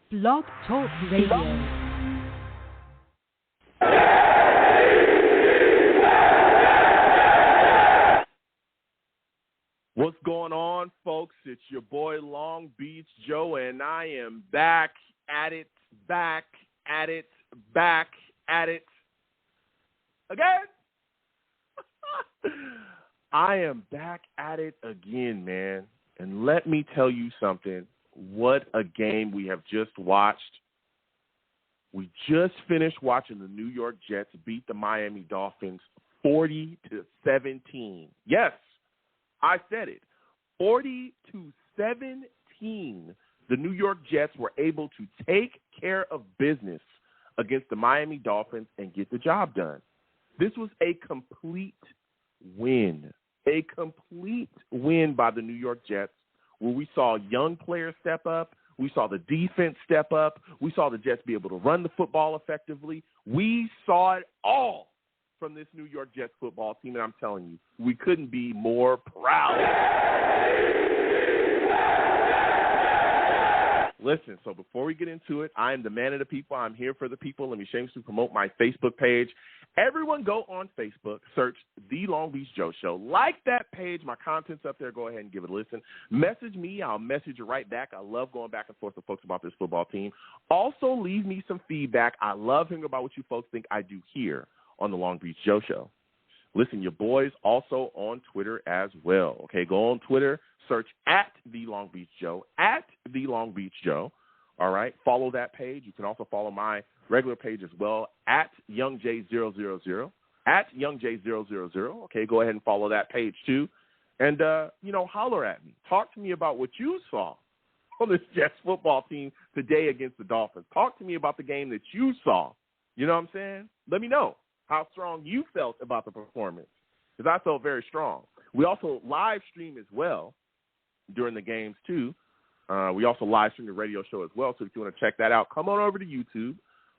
Blog Talk Radio. What's going on, folks? It's your boy Long Beach Joe, and I am back at it again. I am back at it again, man. And let me tell you something. What a game we have just watched. We just finished watching the New York Jets beat the Miami Dolphins 40-17. Yes, I said it. 40-17. The New York Jets were able to take care of business against the Miami Dolphins and get the job done. This was a complete win. A complete win by the New York Jets, where we saw young players step up. We saw the defense step up. We saw the Jets be able to run the football effectively. We saw it all from this New York Jets football team, and I'm telling you, we couldn't be more proud. Listen, so before we get into it, I am the man of the people. I'm here for the people. Let me shamelessly promote my Facebook page. Everyone go on Facebook, search The Long Beach Joe Show. Like that page. My content's up there. Go ahead and give it a listen. Message me. I'll message you right back. I love going back and forth with folks about this football team. Also, leave me some feedback. I love hearing about what you folks think I do here on The Long Beach Joe Show. Listen, your boy's also on Twitter as well. Okay, go on Twitter. Search at The Long Beach Joe, at The Long Beach Joe. All right, follow that page. You can also follow my regular page as well, at YoungJ000, at YoungJ000. Okay, go ahead and follow that page too. And, holler at me. Talk to me about what you saw on this Jets football team today against the Dolphins. Talk to me about the game that you saw. You know what I'm saying? Let me know how strong you felt about the performance, because I felt very strong. We also live stream as well during the games too. We also live stream the radio show as well. So if you want to check that out, come on over to YouTube.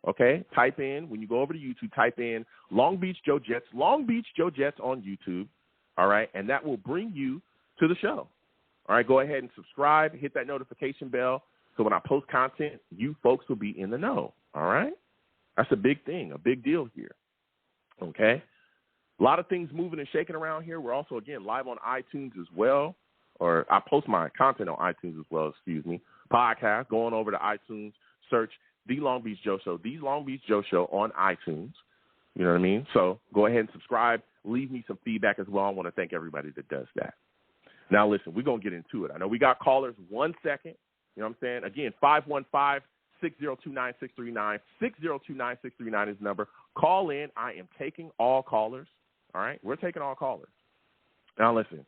Okay, type in, when you go over to YouTube, type in Long Beach Joe Jets on YouTube. All right, and that will bring you to the show. All right, go ahead and subscribe, hit that notification bell, so when I post content, you folks will be in the know. All right, that's a big thing, a big deal here. Okay, a lot of things moving and shaking around here. We're also, again, live on iTunes as well. Or I post my content on iTunes as well, podcast. Going over to iTunes, search The Long Beach Joe Show, The Long Beach Joe Show on iTunes. You know what I mean? So go ahead and subscribe. Leave me some feedback as well. I want to thank everybody that does that. Now, listen, we're going to get into it. I know we got callers. 1 second. You know what I'm saying? Again, 515-602-9639. 602-9639 is the number. Call in. I am taking all callers. All right? We're taking all callers. Now, listen.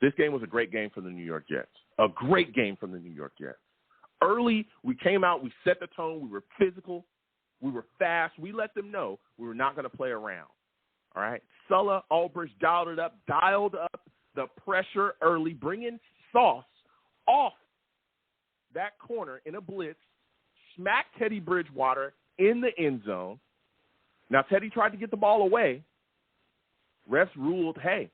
This game was a great game for the New York Jets. A great game from the New York Jets. Early, we came out, we set the tone, we were physical, we were fast. We let them know we were not going to play around. All right? Sulla, Albrecht dialed up the pressure early, bringing Sauce off that corner in a blitz, smacked Teddy Bridgewater in the end zone. Now, Teddy tried to get the ball away. Refs ruled, hey,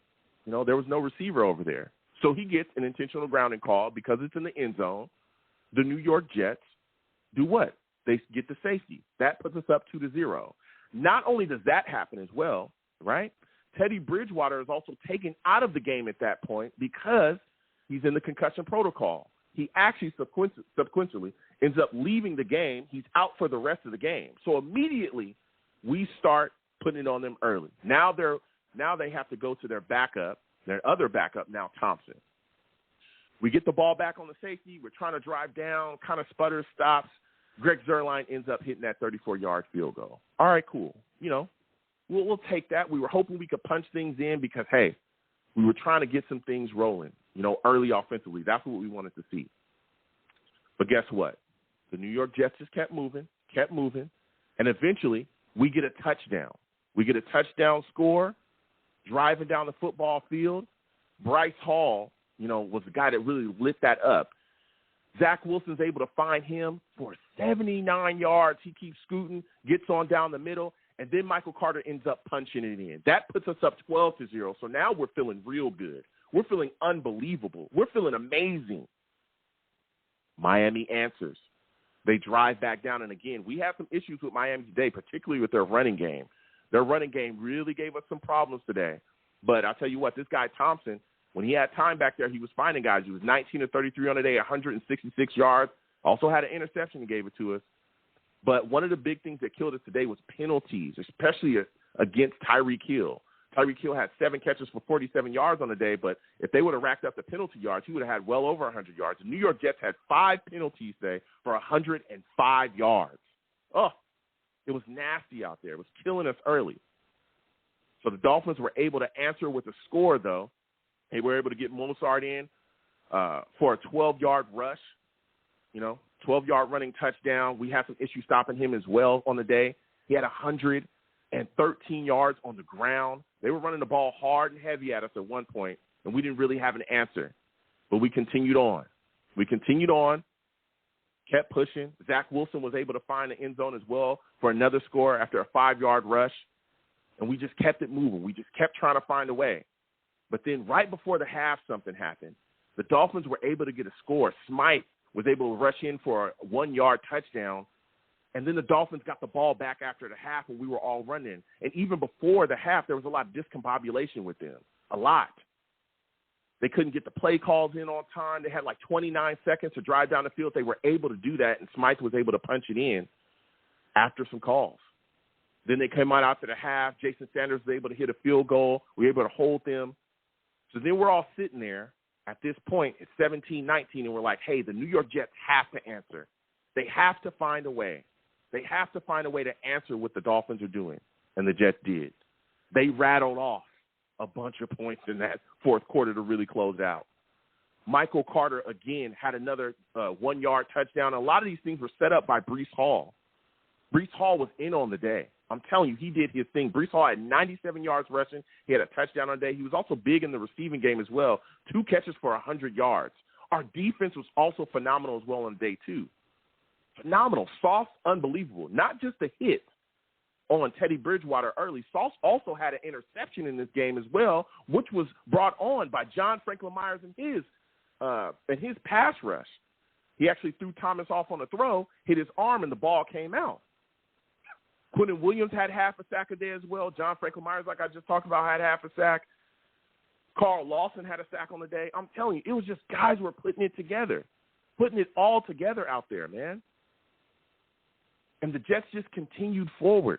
there was no receiver over there. So he gets an intentional grounding call because it's in the end zone. The New York Jets do what? They get the safety. That puts us up 2-0. Not only does that happen as well, right? Teddy Bridgewater is also taken out of the game at that point because he's in the concussion protocol. He actually subsequently ends up leaving the game. He's out for the rest of the game. So immediately we start putting it on them early. Now they have to go to their other backup, now Thompson. We get the ball back on the safety. We're trying to drive down, kind of sputters, stops. Greg Zuerlein ends up hitting that 34-yard field goal. All right, cool. We'll take that. We were hoping we could punch things in because, hey, we were trying to get some things rolling, early offensively. That's what we wanted to see. But guess what? The New York Jets just kept moving, and eventually we get a touchdown. We get a touchdown score. Driving down the football field, Bryce Hall, was the guy that really lit that up. Zach Wilson's able to find him for 79 yards. He keeps scooting, gets on down the middle, and then Michael Carter ends up punching it in. That puts us up 12-0. So now we're feeling real good. We're feeling unbelievable. We're feeling amazing. Miami answers. They drive back down, and again, we have some issues with Miami today, particularly with their running game. Their running game really gave us some problems today. But I'll tell you what, this guy Thompson, when he had time back there, he was finding guys. He was 19 of 33 on the day, 166 yards. Also had an interception and gave it to us. But one of the big things that killed us today was penalties, especially against Tyreek Hill. Tyreek Hill had 7 catches for 47 yards on the day, but if they would have racked up the penalty yards, he would have had well over 100 yards. The New York Jets had 5 penalties today for 105 yards. Oh, it was nasty out there. It was killing us early. So the Dolphins were able to answer with a score, though. They were able to get Mostert in for a 12-yard rush, 12-yard running touchdown. We had some issues stopping him as well on the day. He had 113 yards on the ground. They were running the ball hard and heavy at us at one point, and we didn't really have an answer. But we continued on. Kept pushing. Zach Wilson was able to find the end zone as well for another score after a 5-yard rush, and we just kept it moving. We just kept trying to find a way. But then right before the half, something happened. The Dolphins were able to get a score. Smythe was able to rush in for a 1-yard touchdown. And then the Dolphins got the ball back after the half when we were all running. And even before the half, there was a lot of discombobulation with them. A lot. They couldn't get the play calls in on time. They had like 29 seconds to drive down the field. They were able to do that, and Smythe was able to punch it in after some calls. Then they came out after the half. Jason Sanders was able to hit a field goal. We were able to hold them. So then we're all sitting there at this point. It's 17-19, and we're like, hey, the New York Jets have to answer. They have to find a way. They have to find a way to answer what the Dolphins are doing, and the Jets did. They rattled off a bunch of points in that fourth quarter to really close out. Michael Carter, again, had another 1-yard touchdown. A lot of these things were set up by Breece Hall. Breece Hall was in on the day. I'm telling you, he did his thing. Breece Hall had 97 yards rushing. He had a touchdown on the day. He was also big in the receiving game as well. 2 catches for 100 yards. Our defense was also phenomenal as well on the day, too. Phenomenal. Sauce, unbelievable. Not just a hit on Teddy Bridgewater early. Sauce also had an interception in this game as well, which was brought on by John Franklin Myers and his pass rush. He actually threw Thomas off on a throw, hit his arm, and the ball came out. Quentin Williams had half a sack a day as well. John Franklin Myers, like I just talked about, had half a sack. Carl Lawson had a sack on the day. I'm telling you, it was just guys were putting it together, putting it all together out there, man. And the Jets just continued forward.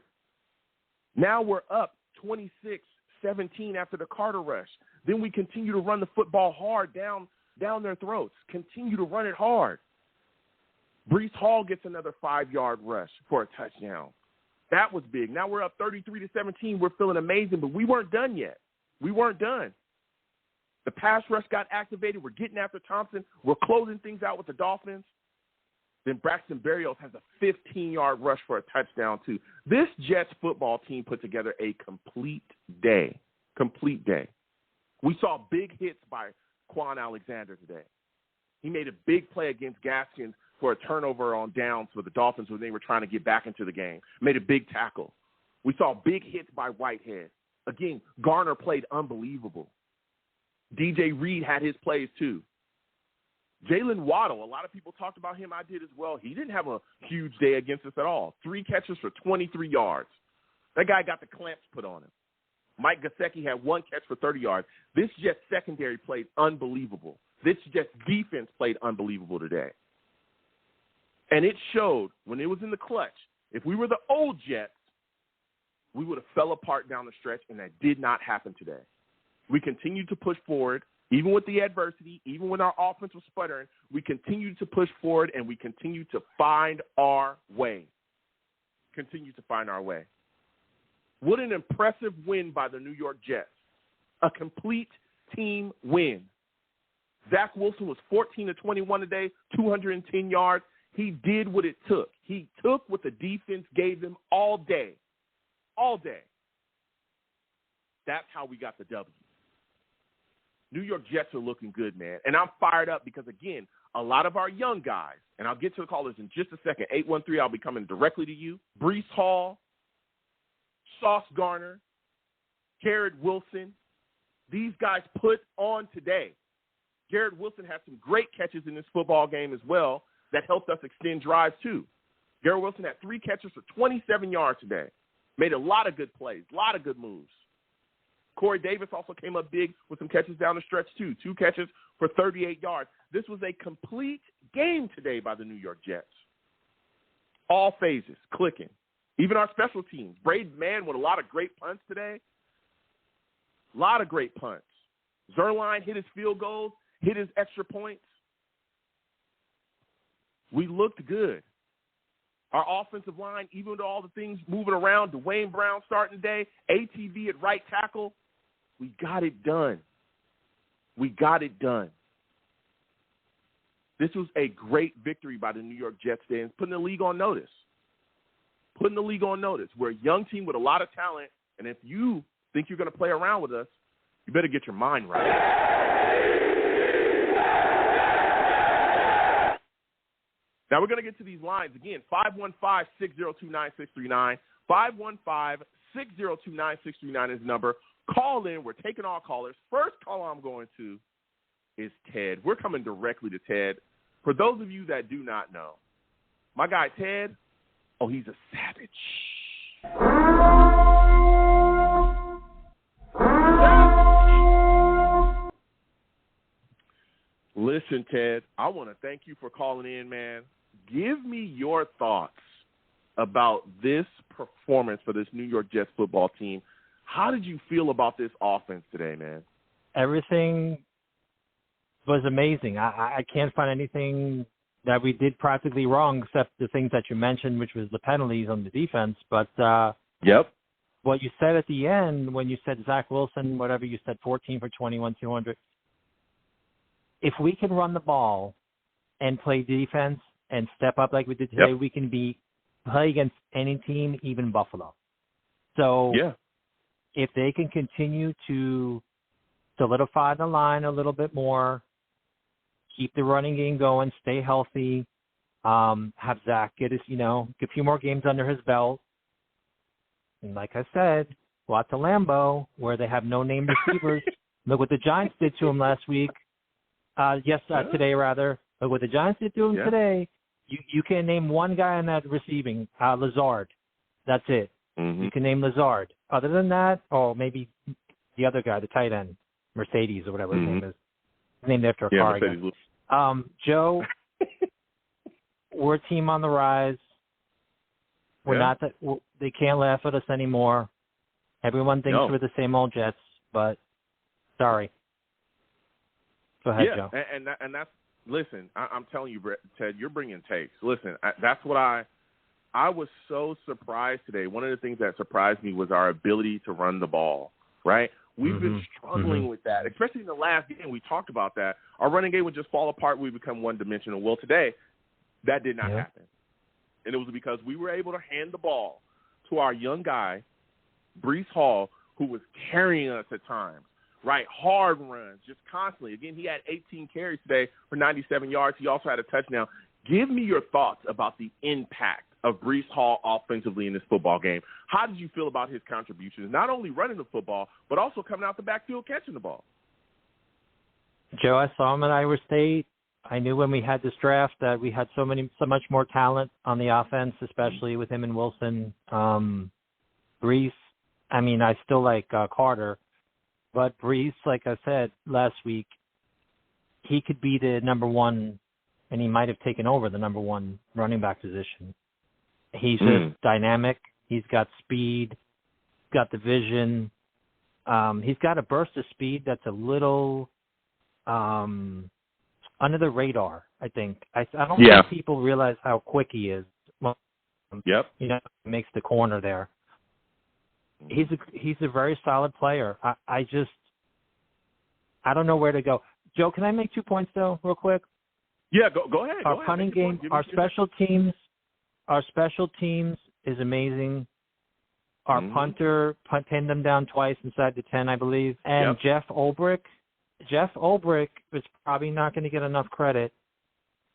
Now we're up 26-17 after the Carter rush. Then we continue to run the football hard down their throats. Continue to run it hard. Breece Hall gets another 5-yard rush for a touchdown. That was big. Now we're up 33-17. We're feeling amazing, but we weren't done yet. We weren't done. The pass rush got activated. We're getting after Thompson. We're closing things out with the Dolphins. Then Braxton Berrios has a 15-yard rush for a touchdown, too. This Jets football team put together a complete day. Complete day. We saw big hits by Quan Alexander today. He made a big play against Gaskins for a turnover on downs for the Dolphins when they were trying to get back into the game. Made a big tackle. We saw big hits by Whitehead. Again, Garner played unbelievable. DJ Reed had his plays, too. Jalen Waddle, a lot of people talked about him. I did as well. He didn't have a huge day against us at all. 3 catches for 23 yards. That guy got the clamps put on him. Mike Gesicki had 1 catch for 30 yards. This Jets secondary played unbelievable. This Jets defense played unbelievable today. And it showed when it was in the clutch. If we were the old Jets, we would have fell apart down the stretch, and that did not happen today. We continued to push forward. Even with the adversity, even when our offense was sputtering, we continued to push forward, and we continued to find our way. What an impressive win by the New York Jets. A complete team win. Zach Wilson was 14-21 today, 210 yards. He did what it took. He took what the defense gave him all day. All day. That's how we got the W. New York Jets are looking good, man. And I'm fired up because, again, a lot of our young guys, and I'll get to the callers in just a second. 813, I'll be coming directly to you. Breece Hall, Sauce Garner, Garrett Wilson. These guys put on today. Garrett Wilson had some great catches in this football game as well. that helped us extend drives too. Garrett Wilson had 3 catches for 27 yards today. Made a lot of good plays, a lot of good moves. Corey Davis also came up big with some catches down the stretch too. 2 catches for 38 yards. This was a complete game today by the New York Jets. All phases clicking. Even our special teams. Braden Mann with a lot of great punts today. A lot of great punts. Zerline hit his field goals, hit his extra points. We looked good. Our offensive line, even with all the things moving around, Dwayne Brown starting today, ATV at right tackle, we got it done. We got it done. This was a great victory by the New York Jets today and putting the league on notice. Putting the league on notice. We're a young team with a lot of talent, and if you think you're going to play around with us, you better get your mind right. Now we're going to get to these lines again. 515-602-9639. 515-602-9639 is the number. Call in. We're taking all callers. First caller I'm going to is Ted. We're coming directly to Ted. For those of you that do not know, my guy Ted, he's a savage. Listen, Ted, I want to thank you for calling in, man. Give me your thoughts about this performance for this New York Jets football team. How did you feel about this offense today, man? Everything was amazing. I can't find anything that we did practically wrong except the things that you mentioned, which was the penalties on the defense. But yep. What you said at the end when you said Zach Wilson, whatever you said, 14 for 21, 200, if we can run the ball and play defense and step up like we did today, we can play against any team, even Buffalo. So if they can continue to solidify the line a little bit more, keep the running game going, stay healthy, have Zach get a few more games under his belt. And like I said, go out to Lambeau where they have no name receivers. Look what the Giants did to him last week. Today rather. But what the Giants did to him today, you can name one guy in that receiving, Lazard. That's it. Mm-hmm. You can name Lazard. Other than that, maybe the other guy, the tight end, Mercedes or whatever his name is. Named after a car again. Joe, we're a team on the rise. We're not that they can't laugh at us anymore. Everyone thinks we're the same old Jets, but sorry. Go ahead, Joe. And that's listen. I'm telling you, Ted, you're bringing takes. Listen, that's what I was so surprised today. One of the things that surprised me was our ability to run the ball. Right. We've been struggling with that, especially in the last game. We talked about that. Our running game would just fall apart. We become one-dimensional. Well, today, that did not happen. And it was because we were able to hand the ball to our young guy, Rhys, who was carrying us at times, right? Hard runs, just constantly. Again, he had 18 carries today for 97 yards. He also had a touchdown. Give me your thoughts about the impact of Rhys offensively in this football game. How did you feel about his contributions, not only running the football, but also coming out the backfield catching the ball? Joe, I saw him at Iowa State. I knew when we had this draft that we had so much more talent on the offense, especially with him and Wilson. Rhys, I still like Carter, but Rhys, like I said last week, he could be the number one, and he might have taken over the number one running back position. He's just dynamic. He's got speed. He's got the vision. He's got a burst of speed that's a little under the radar, I think. I don't think people realize how quick he is. Makes the corner there. He's a very solid player. I don't know where to go. Joe, can I make 2 points though, real quick? Yeah, go ahead. Our punting game, our special teams is amazing. Our punter pinned them down twice inside the 10, I believe. And Jeff Ulbrich is probably not going to get enough credit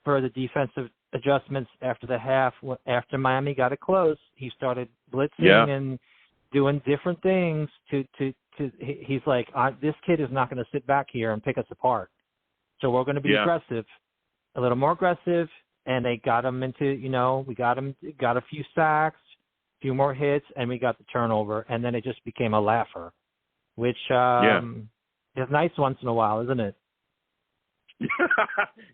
for the defensive adjustments after the half. After Miami got it close, he started blitzing and doing different things he's like, this kid is not going to sit back here and pick us apart. So we're going to be aggressive, a little more aggressive, and they got him into, we got a few sacks, a few more hits, and we got the turnover, and then it just became a laugher, which is nice once in a while, isn't it? Is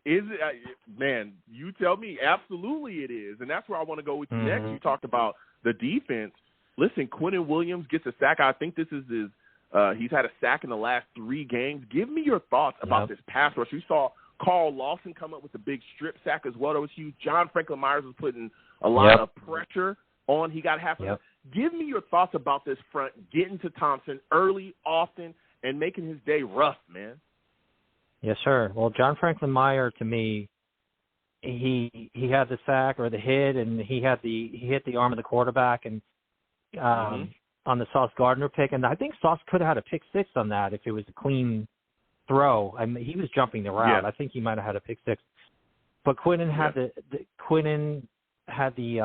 it, man? You tell me. Absolutely, it is, and that's where I want to go with you next. You talked about the defense. Listen, Quentin Williams gets a sack. I think this is his. He's had a sack in the last 3 games. Give me your thoughts about this pass rush. We saw Carl Lawson come up with a big strip sack as well. That was huge. John Franklin Myers was putting a lot of pressure on. He got half of it. Give me your thoughts about this front, getting to Thompson early, often, and making his day rough, man. Yes, sir. Well, John Franklin Meyer, to me, he had the sack or the hit, and he hit the arm of the quarterback, and on the Sauce Gardner pick, and I think Sauce could have had a pick 6 on that if it was a clean throw. I mean, he was jumping the route. I think he might have had a pick 6, but Quentin had had the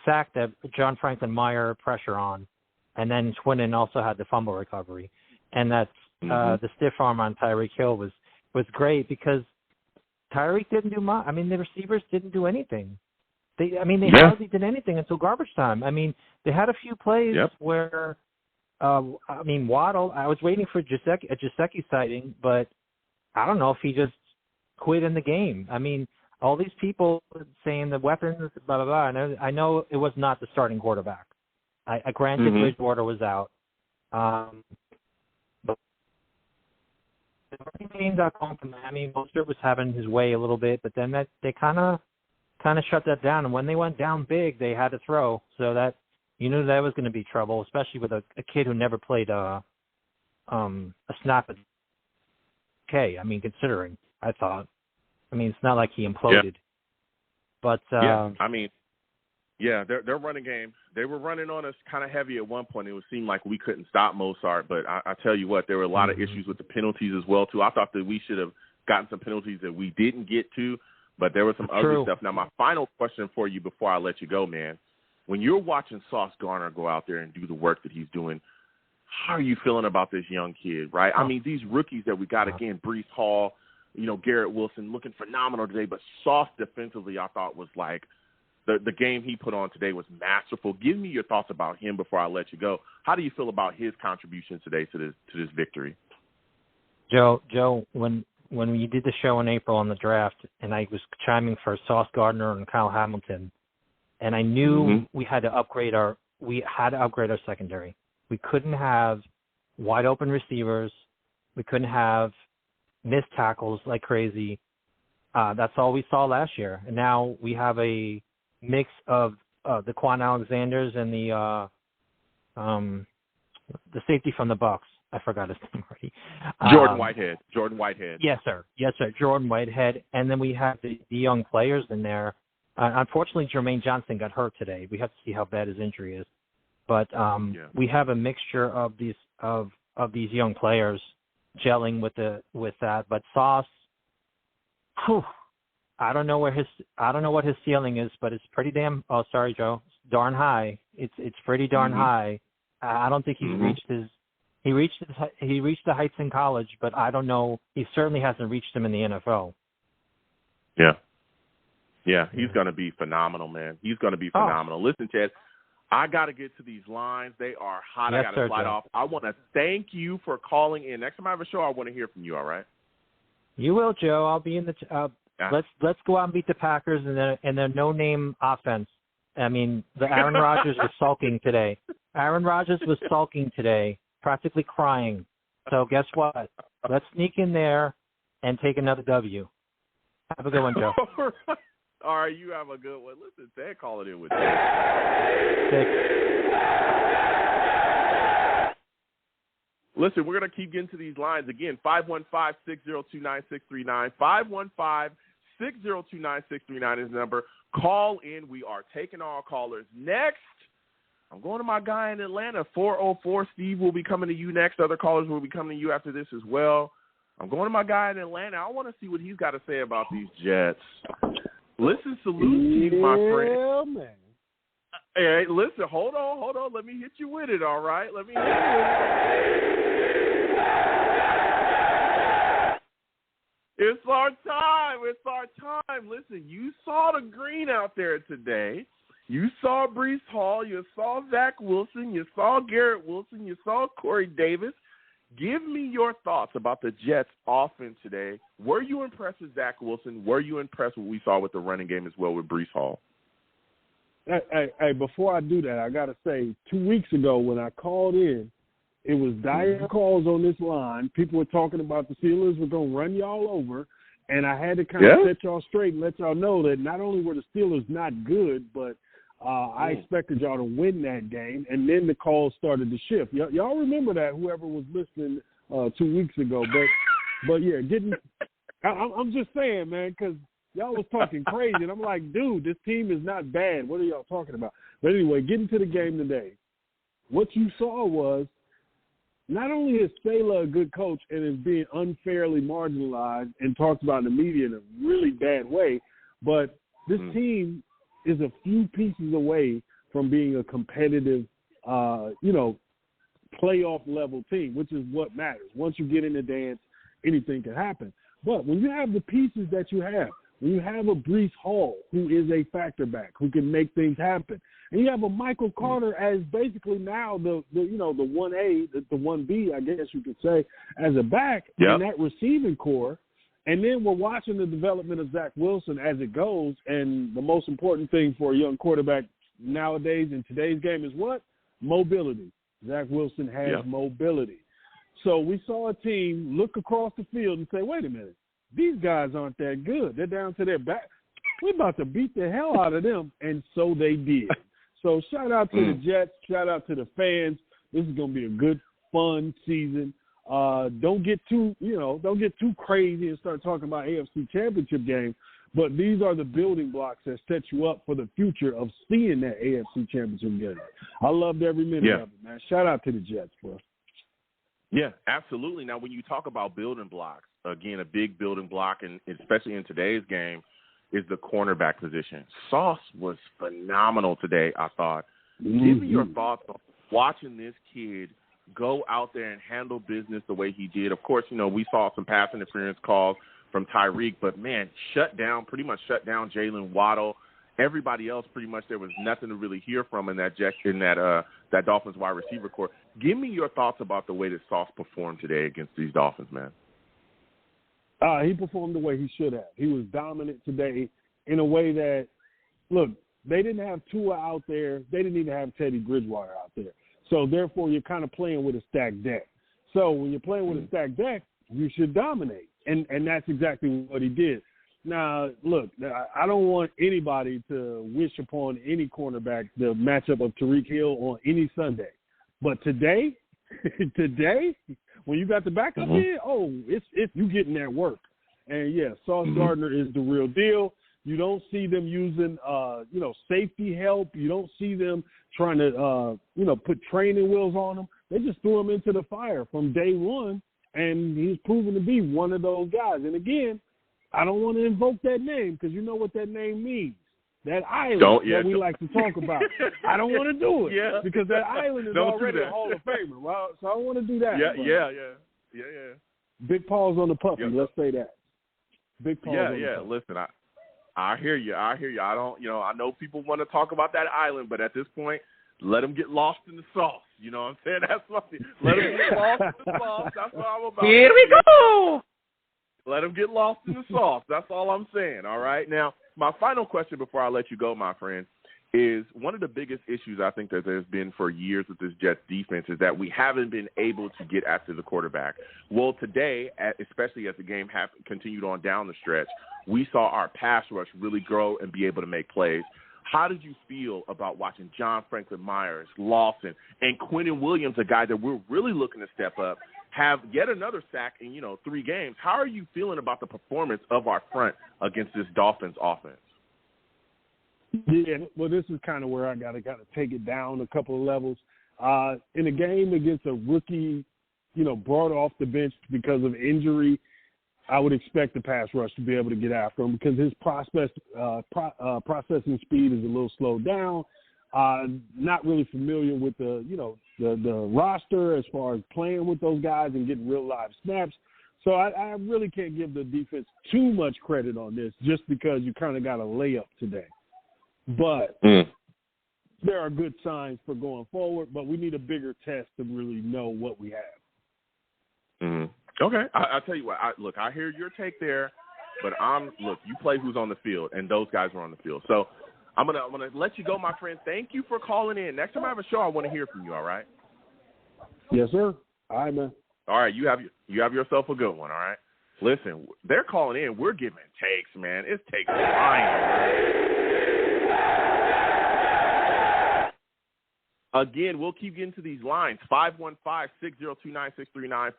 sack that John Franklin Meyer pressure on, and then Quentin also had the fumble recovery, and that the stiff arm on Tyreek Hill was great because Tyreek didn't do much. I mean, the receivers didn't do anything. They hardly did anything until garbage time. I mean, they had a few plays where, Waddle. I was waiting for a Gesicki sighting, but I don't know if he just quit in the game. I mean, all these people saying the weapons, blah blah blah. I know it was not the starting quarterback. I granted Bridgewater was out. But the game got going from Miami. Mostert was having his way a little bit, but then they kind of shut that down. And when they went down big, they had to throw. So that you knew that was going to be trouble, especially with a kid who never played a snap at K. I mean, considering, I thought. I mean, it's not like he imploded. But their running game, they were running on us kind of heavy at one point. It would seem like we couldn't stop Mozart. But I tell you what, there were a lot of issues with the penalties as well, too. I thought that we should have gotten some penalties that we didn't get to, but there was some ugly stuff. Now, my final question for you before I let you go, man, when you're watching Sauce Gardner go out there and do the work that he's doing, how are you feeling about this young kid, right? I mean, these rookies that we got, again, Breece Hall, Garrett Wilson looking phenomenal today, but Sauce defensively I thought was like the game he put on today was masterful. Give me your thoughts about him before I let you go. How do you feel about his contribution today to this victory? Joe, when we did the show in April on the draft, and I was chiming for Sauce Gardner and Kyle Hamilton, and I knew we had to upgrade our secondary. We couldn't have wide open receivers. We couldn't have missed tackles like crazy. That's all we saw last year. And now we have a mix of the Quan Alexanders and the safety from the Bucs. I forgot his name already. Jordan Whitehead. Yes, sir. Jordan Whitehead. And then we have the young players in there. Unfortunately, Jermaine Johnson got hurt today. We have to see how bad his injury is. But we have a mixture of these young players gelling with that. But Sauce, I don't know what his ceiling is, but it's pretty damn. Oh, sorry, Joe. It's darn high. It's pretty darn high. I don't think he's reached his. He reached the heights in college, but I don't know. He certainly hasn't reached them in the NFL. Yeah, he's going to be phenomenal, man. He's going to be phenomenal. Listen, Chad, I got to get to these lines. They are hot. Yes, I got to slide off. I want to thank you for calling in. Next time I have a show, I want to hear from you, all right? You will, Joe. I'll be in the let's go out and beat the Packers and their no-name offense. I mean, the Aaron Rodgers was sulking today. Practically crying. So guess what? Let's sneak in there and take another W. Have a good one, Joe. All right, you have a good one. Listen, Ted calling in with you. Listen, we're going to keep getting to these lines. Again, 515-602-9639. 515-602-9639 is the number. Call in. We are taking all callers. Next, I'm going to my guy in Atlanta, 404. Steve will be coming to you next. Other callers will be coming to you after this as well. I'm going to my guy in Atlanta. I want to see what he's got to say about these Jets. Listen, salute to you, my friend. Man. Hey, listen, hold on. Let me hit you with it, all right? Let me hit you with it. It's our time. Listen, you saw the green out there today. You saw Breece Hall. You saw Zach Wilson. You saw Garrett Wilson. You saw Corey Davis. Give me your thoughts about the Jets' offense today. Were you impressed with Zach Wilson? Were you impressed with what we saw with the running game as well with Breece Hall? Hey, before I do that, I got to say, 2 weeks ago when I called in, it was dire calls on this line. People were talking about the Steelers were going to run y'all over, and I had to kind of set y'all straight and let y'all know that not only were the Steelers not good, but I expected y'all to win that game, and then the calls started to shift. Y'all remember that, whoever was listening 2 weeks ago. But yeah, I'm just saying, man, because y'all was talking crazy, and I'm like, dude, this team is not bad. What are y'all talking about? But anyway, getting to the game today, what you saw was not only is Saleh a good coach and is being unfairly marginalized and talked about in the media in a really bad way, but this team is a few pieces away from being a competitive, playoff level team, which is what matters. Once you get in the dance, anything can happen. But when you have the pieces that you have, when you have a Breece Hall who is a factor back, who can make things happen, and you have a Michael Carter as basically now the 1A, the 1B, I guess you could say, as a back in that receiving core. And then we're watching the development of Zach Wilson as it goes. And the most important thing for a young quarterback nowadays in today's game is what? Mobility. Zach Wilson has mobility. So we saw a team look across the field and say, wait a minute, these guys aren't that good. They're down to their back. We're about to beat the hell out of them. And so they did. So shout out to the Jets. Shout out to the fans. This is going to be a good, fun season. Don't get too crazy and start talking about AFC Championship game. But these are the building blocks that set you up for the future of seeing that AFC Championship game. I loved every minute of it, man. Shout out to the Jets, bro. Yeah, absolutely. Now, when you talk about building blocks, again, a big building block, and especially in today's game, is the cornerback position. Sauce was phenomenal today, I thought. Give me your thoughts on watching this kid go out there and handle business the way he did. Of course, we saw some pass interference calls from Tyreek, but, man, pretty much shut down Jalen Waddle. Everybody else, pretty much, there was nothing to really hear from in that Dolphins wide receiver core. Give me your thoughts about the way that Sauce performed today against these Dolphins, man. He performed the way he should have. He was dominant today in a way that, look, they didn't have Tua out there. They didn't even have Teddy Bridgewater out there. So, therefore, you're kind of playing with a stacked deck. So, when you're playing with a stacked deck, you should dominate. And that's exactly what he did. Now, look, I don't want anybody to wish upon any cornerback the matchup of Tyreek Hill on any Sunday. But today, when you got the backup in, it's you getting that work. And, Sauce Gardner is the real deal. You don't see them using, safety help. You don't see them trying to, put training wheels on them. They just threw him into the fire from day one, and he's proven to be one of those guys. And, again, I don't want to invoke that name because you know what that name means. That island that we like to talk about. I don't want to do it because that island is already a Hall of Famer. Well, so I don't want to do that. Yeah. Big paws on the puppy. Let's say that. Big paws on the puppy. Listen, I hear you. I don't, I know people want to talk about that island, but at this point, let them get lost in the sauce. You know what I'm saying? That's what let them get lost in the sauce. That's what I'm about. Here we go. Let them get lost in the sauce. That's all I'm saying, all right? Now, my final question before I let you go, my friend, is one of the biggest issues I think that there's been for years with this Jets defense is that we haven't been able to get after the quarterback. Well, today, especially as the game continued on down the stretch, we saw our pass rush really grow and be able to make plays. How did you feel about watching John Franklin Myers, Lawson, and Quentin Williams, a guy that we're really looking to step up, have yet another sack in, 3 games? How are you feeling about the performance of our front against this Dolphins offense? Yeah, well, this is kind of where I got to kind of take it down a couple of levels. In a game against a rookie, brought off the bench because of injury, I would expect the pass rush to be able to get after him because his processing speed is a little slowed down. Not really familiar with the roster as far as playing with those guys and getting real live snaps. So I really can't give the defense too much credit on this just because you kind of got a layup today. But there are good signs for going forward, but we need a bigger test to really know what we have. Okay. I'll tell you what. I hear your take there, but you play who's on the field, and those guys are on the field. So I'm gonna let you go, my friend. Thank you for calling in. Next time I have a show, I want to hear from you, all right? Yes, sir. All right, man. All right, you have yourself a good one, all right? Listen, they're calling in. We're giving takes, man. It's takes flying. Again, we'll keep getting to these lines. 515-602-9639.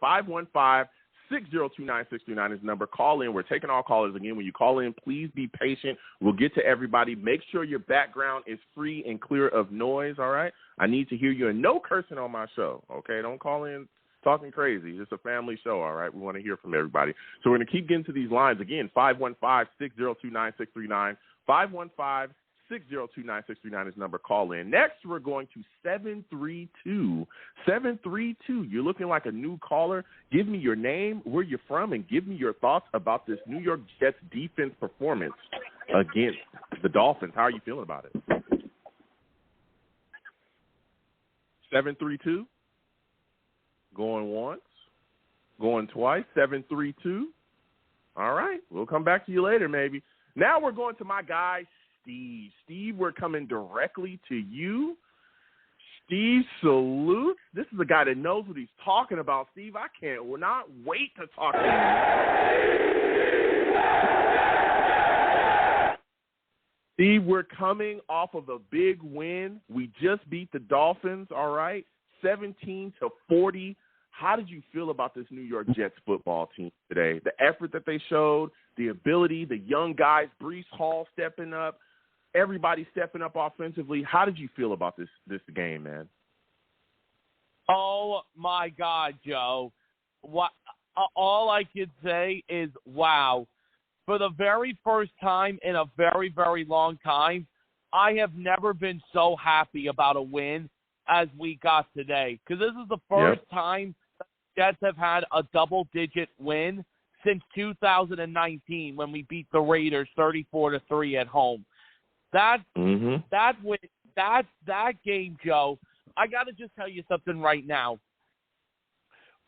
515-602-9639 is the number. Call in. We're taking all callers. Again, when you call in, please be patient. We'll get to everybody. Make sure your background is free and clear of noise, all right? I need to hear you. And no cursing on my show, okay? Don't call in talking crazy. It's a family show, all right? We want to hear from everybody. So we're going to keep getting to these lines. Again, 515-602-9639. 515-602-9639 is number. Call in. Next, we're going to 732. 732. You're looking like a new caller. Give me your name, where you're from, and give me your thoughts about this New York Jets defense performance against the Dolphins. How are you feeling about it? 732. Going once. Going twice. 732. All right. We'll come back to you later, maybe. Now we're going to my guy, Steve. Steve, we're coming directly to you. Steve, salute. This is a guy that knows what he's talking about. Steve, I can't not wait to talk to you. Steve, we're coming off of a big win. We just beat the Dolphins, all right, 17-40. How did you feel about this New York Jets football team today? The effort that they showed, the ability, the young guys, Rhys Hall stepping up, everybody stepping up offensively. How did you feel about this game, man? Oh, my God, Joe. All I could say is, wow. For the very first time in a very, very long time, I have never been so happy about a win as we got today. Because this is the first time the Jets have had a double-digit win since 2019 when we beat the Raiders 34-3 at home. That game, Joe, I got to just tell you something right now.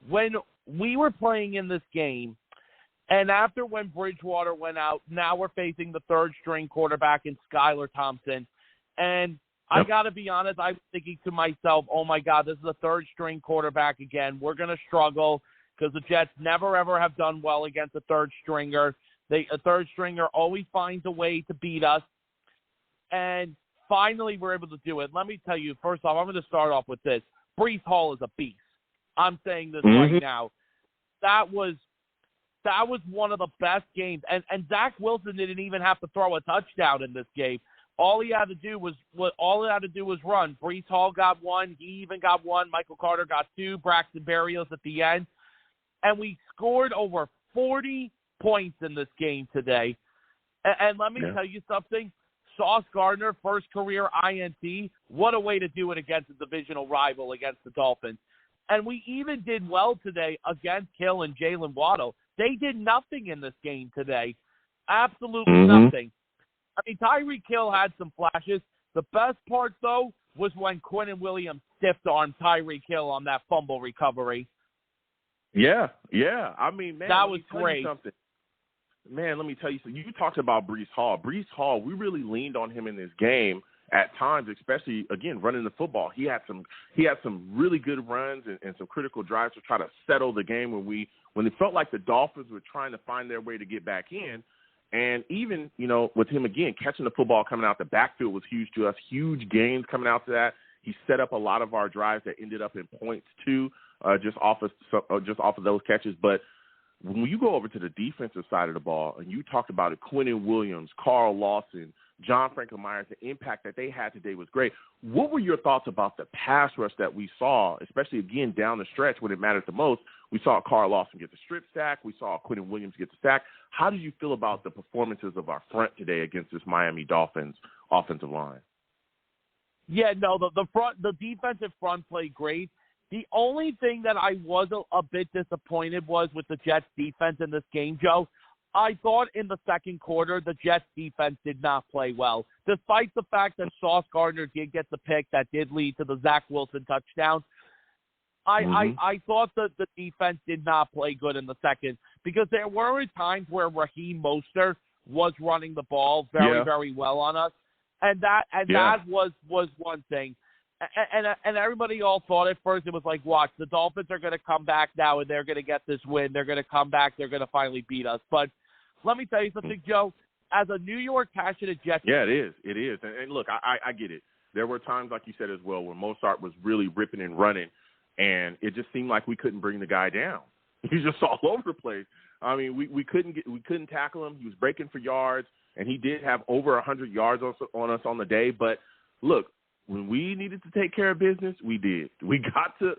When we were playing in this game, and after when Bridgewater went out, now we're facing the third-string quarterback in Skylar Thompson. And I got to be honest, I was thinking to myself, oh, my God, this is a third-string quarterback again. We're going to struggle because the Jets never, ever have done well against a third-stringer. A third-stringer always finds a way to beat us. And finally, we're able to do it. Let me tell you, first off, I'm going to start off with this. Rhys Hall is a beast. I'm saying this right now. That was one of the best games. And Zach Wilson didn't even have to throw a touchdown in this game. All he had to do was run. Rhys Hall got one. He even got one. Michael Carter got two. Braxton Berrios at the end. And we scored over 40 points in this game today. And let me tell you something. Sauce Gardner, first career INT. What a way to do it against a divisional rival, against the Dolphins. And we even did well today against Hill and Jalen Waddle. They did nothing in this game today. Absolutely nothing. I mean, Tyreek Hill had some flashes. The best part, though, was when Quinnen Williams stiff-armed Tyreek Hill on that fumble recovery. Yeah. I mean, man, that was great. Man, let me tell you something. You talked about Rhys Hall. Rhys Hall, we really leaned on him in this game at times, especially, again, running the football. He had some really good runs and some critical drives to try to settle the game when it felt like the Dolphins were trying to find their way to get back in. And even, with him, again, catching the football coming out the backfield was huge to us, huge gains coming out to that. He set up a lot of our drives that ended up in points, too, just off of those catches. But when you go over to the defensive side of the ball, and you talked about it, Quinnen Williams, Carl Lawson, John Franklin Myers, the impact that they had today was great. What were your thoughts about the pass rush that we saw, especially, again, down the stretch when it mattered the most? We saw Carl Lawson get the strip sack. We saw Quinnen Williams get the sack. How did you feel about the performances of our front today against this Miami Dolphins offensive line? Yeah, no, the defensive front played great. The only thing that I was a bit disappointed was with the Jets defense in this game, Joe. I thought in the second quarter the Jets defense did not play well, despite the fact that Sauce Gardner did get the pick that did lead to the Zach Wilson touchdown. I thought that the defense did not play good in the second because there were times where Raheem Mostert was running the ball very well on us, and that was one thing. And everybody all thought at first it was like, watch, the Dolphins are going to come back now and they're going to get this win. They're going to come back. They're going to finally beat us. But let me tell you something, Joe. As a New York passionate Jets fan. Yeah, it is. It is. And look, I get it. There were times, like you said as well, where Mostert was really ripping and running, and it just seemed like we couldn't bring the guy down. He was just all over the place. I mean, we couldn't tackle him. He was breaking for yards, and he did have over 100 yards on us on the day. But look, when we needed to take care of business, we did. We got to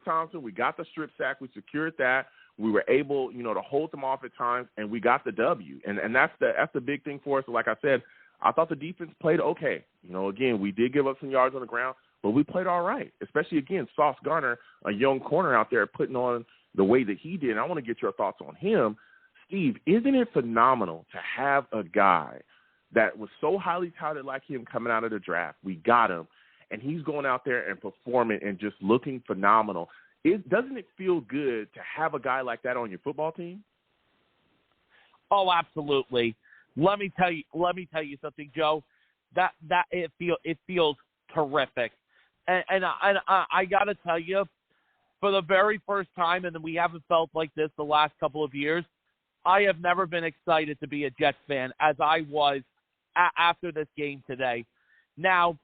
Thompson. We got the strip sack. We secured that. We were able, to hold them off at times, and we got the W. And that's the big thing for us. So like I said, I thought the defense played okay. Again, we did give up some yards on the ground, but we played all right. Especially, again, Sauce Gardner, a young corner out there putting on the way that he did. And I want to get your thoughts on him. Steve, isn't it phenomenal to have a guy that was so highly touted like him coming out of the draft? We got him, and he's going out there and performing and just looking phenomenal. Doesn't it feel good to have a guy like that on your football team? Oh, absolutely. Let me tell you something, Joe. That it feels terrific, and I got to tell you, for the very first time, and we haven't felt like this the last couple of years, I have never been excited to be a Jets fan as I was after this game today. Now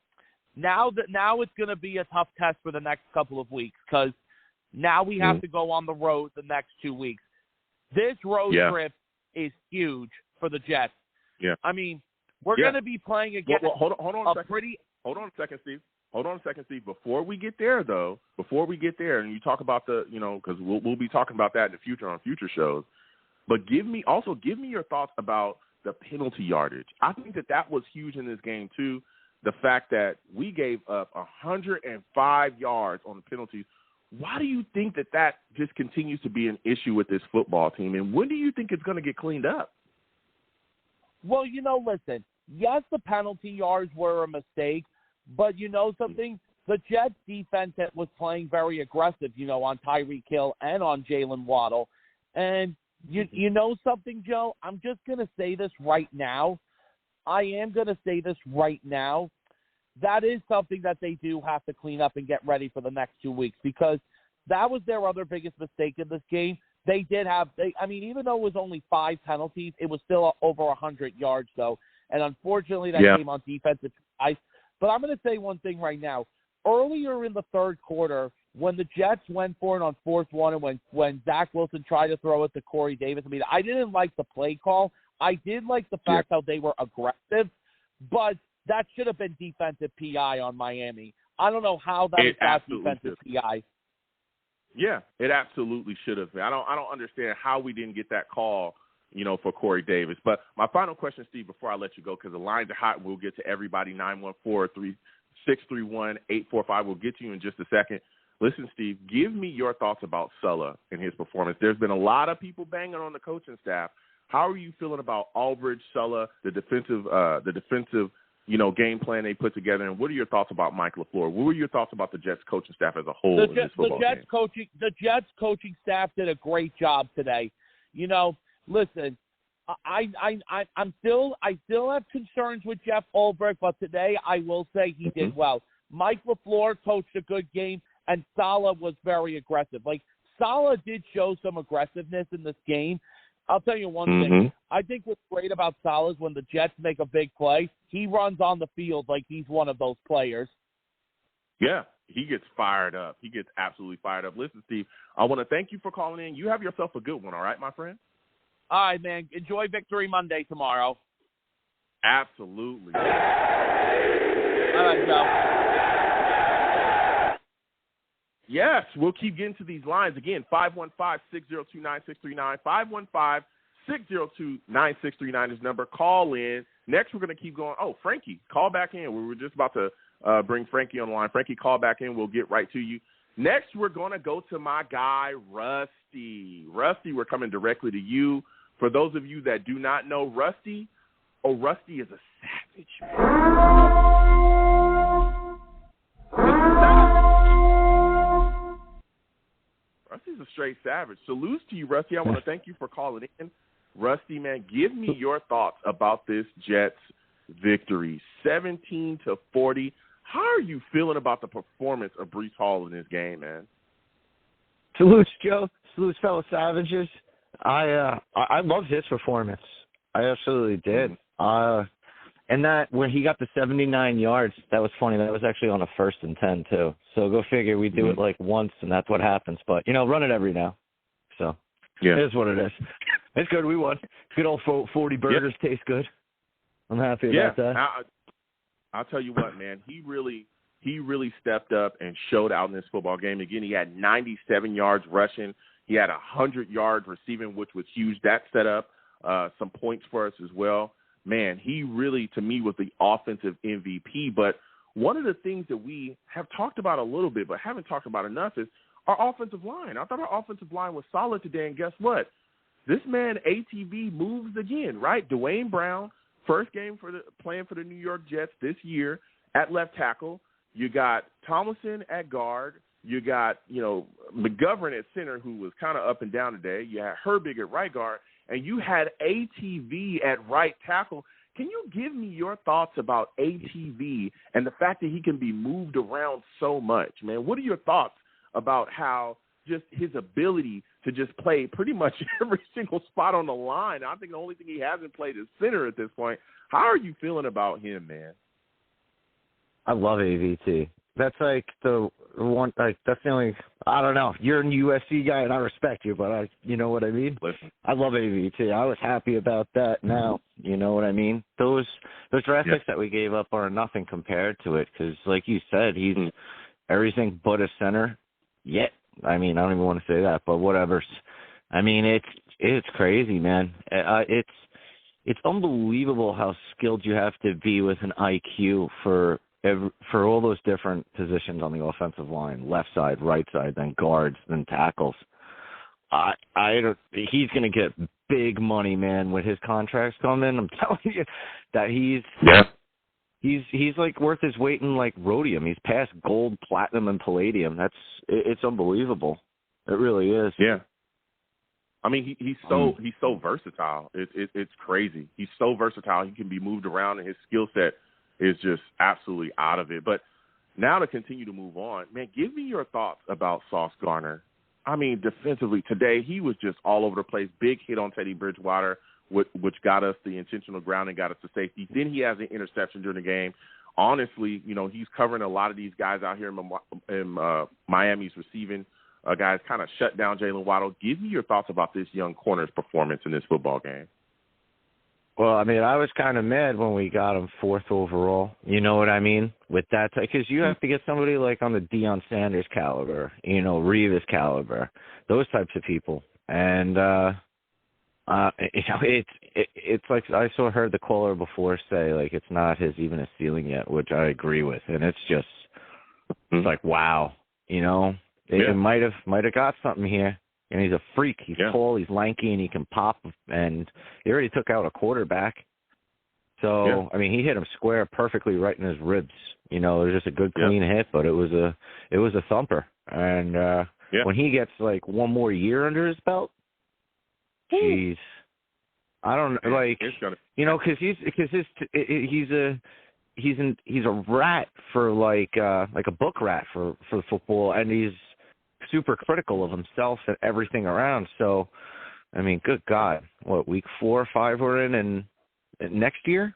it's going to be a tough test for the next couple of weeks because now we have to go on the road the next 2 weeks. This road trip is huge for the Jets. Yeah. I mean, we're going to be playing against hold on a second, Steve. Hold on a second, Steve. Before we get there, and you talk about because we'll be talking about that in the future on future shows, but give me your thoughts about the penalty yardage. I think that was huge in this game, too. The fact that we gave up 105 yards on the penalties. Why do you think that just continues to be an issue with this football team? And when do you think it's going to get cleaned up? Well, listen, yes, the penalty yards were a mistake, but something? The Jets defense that was playing very aggressive, on Tyreek Hill and on Jalen Waddle. And you know something, Joe? I'm just going to say this right now. I am going to say this right now. That is something that they do have to clean up and get ready for the next 2 weeks because that was their other biggest mistake in this game. They did have even though it was only 5 penalties, it was still over 100 yards, though. And unfortunately, that came on defensive ice. But I'm going to say one thing right now. Earlier in the third quarter, when the Jets went for it on 4th one and when Zach Wilson tried to throw it to Corey Davis, I didn't like the play call. I did like the fact how they were aggressive, but that should have been defensive PI on Miami. I don't know how that was defensive PI. Yeah, it absolutely should have been. I don't understand how we didn't get that call, for Corey Davis. But my final question, Steve, before I let you go, because the lines are hot, we'll get to everybody, 914-631-845. We'll get to you in just a second. Listen, Steve, give me your thoughts about Sulla and his performance. There's been a lot of people banging on the coaching staff. How are you feeling about Aldridge, Sulla, the defensive game plan they put together, and what are your thoughts about Mike LaFleur? What were your thoughts about the Jets coaching staff as a whole in this football game? The Jets coaching staff did a great job today. Listen, I still have concerns with Jeff Ulbrich, but today I will say he did well. Mike LaFleur coached a good game, and Sulla was very aggressive. Sulla did show some aggressiveness in this game. I'll tell you one thing. I think what's great about Sulla is when the Jets make a big play, he runs on the field like he's one of those players. Yeah, he gets fired up. He gets absolutely fired up. Listen, Steve, I want to thank you for calling in. You have yourself a good one, all right, my friend? All right, man. Enjoy Victory Monday tomorrow. Absolutely. All right, Joe. Yes, we'll keep getting to these lines. Again, 515-602-9639. 515-602-9639 is number. Call in. Next, we're going to keep going. Oh, Frankie, call back in. We were just about to bring Frankie on the line. Frankie, call back in. We'll get right to you. Next, we're going to go to my guy, Rusty. Rusty, we're coming directly to you. For those of you that do not know Rusty, Rusty is a savage, man. Rusty's a straight savage. Salute to you, Rusty. I want to thank you for calling in. Rusty, man, give me your thoughts about this Jets victory, 17-40. How are you feeling about the performance of Breece Hall in this game, man? Salutes, Joe. Salutes, fellow Savages. I loved his performance. I absolutely did. And that when he got the 79 yards, that was funny. That was actually on a 1st and 10 too. So go figure. We do it like once, and that's what happens. But run it every now. So it is what it is. It's good. We won. Good old 40 burgers taste good. I'm happy about that. I'll tell you what, man. He really stepped up and showed out in this football game. Again, he had 97 yards rushing. He had 100 yards receiving, which was huge. That set up some points for us as well. Man, he really, to me, was the offensive MVP. But one of the things that we have talked about a little bit but haven't talked about enough is our offensive line. I thought our offensive line was solid today, and guess what? This man, ATV, moves again, right? Dwayne Brown, first game playing for the New York Jets this year at left tackle. You got Tomlinson at guard. You got, McGovern at center, who was kind of up and down today. You had Herbig at right guard. And you had ATV at right tackle. Can you give me your thoughts about ATV and the fact that he can be moved around so much, man? What are your thoughts about how just his ability to just play pretty much every single spot on the line? I think the only thing he hasn't played is center at this point. How are you feeling about him, man? I love AVT. That's like the one. Like that's the only. I don't know. You're a USC guy, and I respect you, but you know what I mean. Listen, I love AVT. I was happy about that. Now, you know what I mean. Those draft picks that we gave up are nothing compared to it. Because, like you said, he's everything but a center. Yet, I mean, I don't even want to say that, but whatever. I mean, it's crazy, man. It's unbelievable how skilled you have to be with an IQ for all those different positions on the offensive line, left side, right side, then guards, then tackles. He's going to get big money, man, when his contracts come in. I'm telling you that he's like worth his weight in like rhodium. He's past gold, platinum, and palladium. It's unbelievable. It really is. Yeah. I mean, he's so versatile. It's crazy. He's so versatile. He can be moved around, and his skill set is just absolutely out of it. But now to continue to move on, man, give me your thoughts about Sauce Gardner. I mean, defensively today, he was just all over the place. Big hit on Teddy Bridgewater, which got us the intentional grounding, got us to safety. Then he has an interception during the game. Honestly, he's covering a lot of these guys out here in Miami's receiving guys, kind of shut down Jalen Waddle. Give me your thoughts about this young corner's performance in this football game. Well, I mean, I was kind of mad when we got him 4th overall. You know what I mean? With that, because you have to get somebody like on the Deion Sanders caliber, Rhys caliber, those types of people. And, it's like I heard the caller before say, like, it's not even a ceiling yet, which I agree with. And it's just, it's like, wow, it might have got something here. And he's a freak. He's tall, he's lanky, and he can pop. And he already took out a quarterback. So, I mean, he hit him square perfectly right in his ribs. It was just a good, clean hit, but it was a thumper. And when he gets, like, one more year under his belt, jeez. I don't know, like, because he's a rat for, like a book rat for football, and he's super critical of himself and everything around. So, I mean, good God, what, week 4 or 5 we're in, and next year?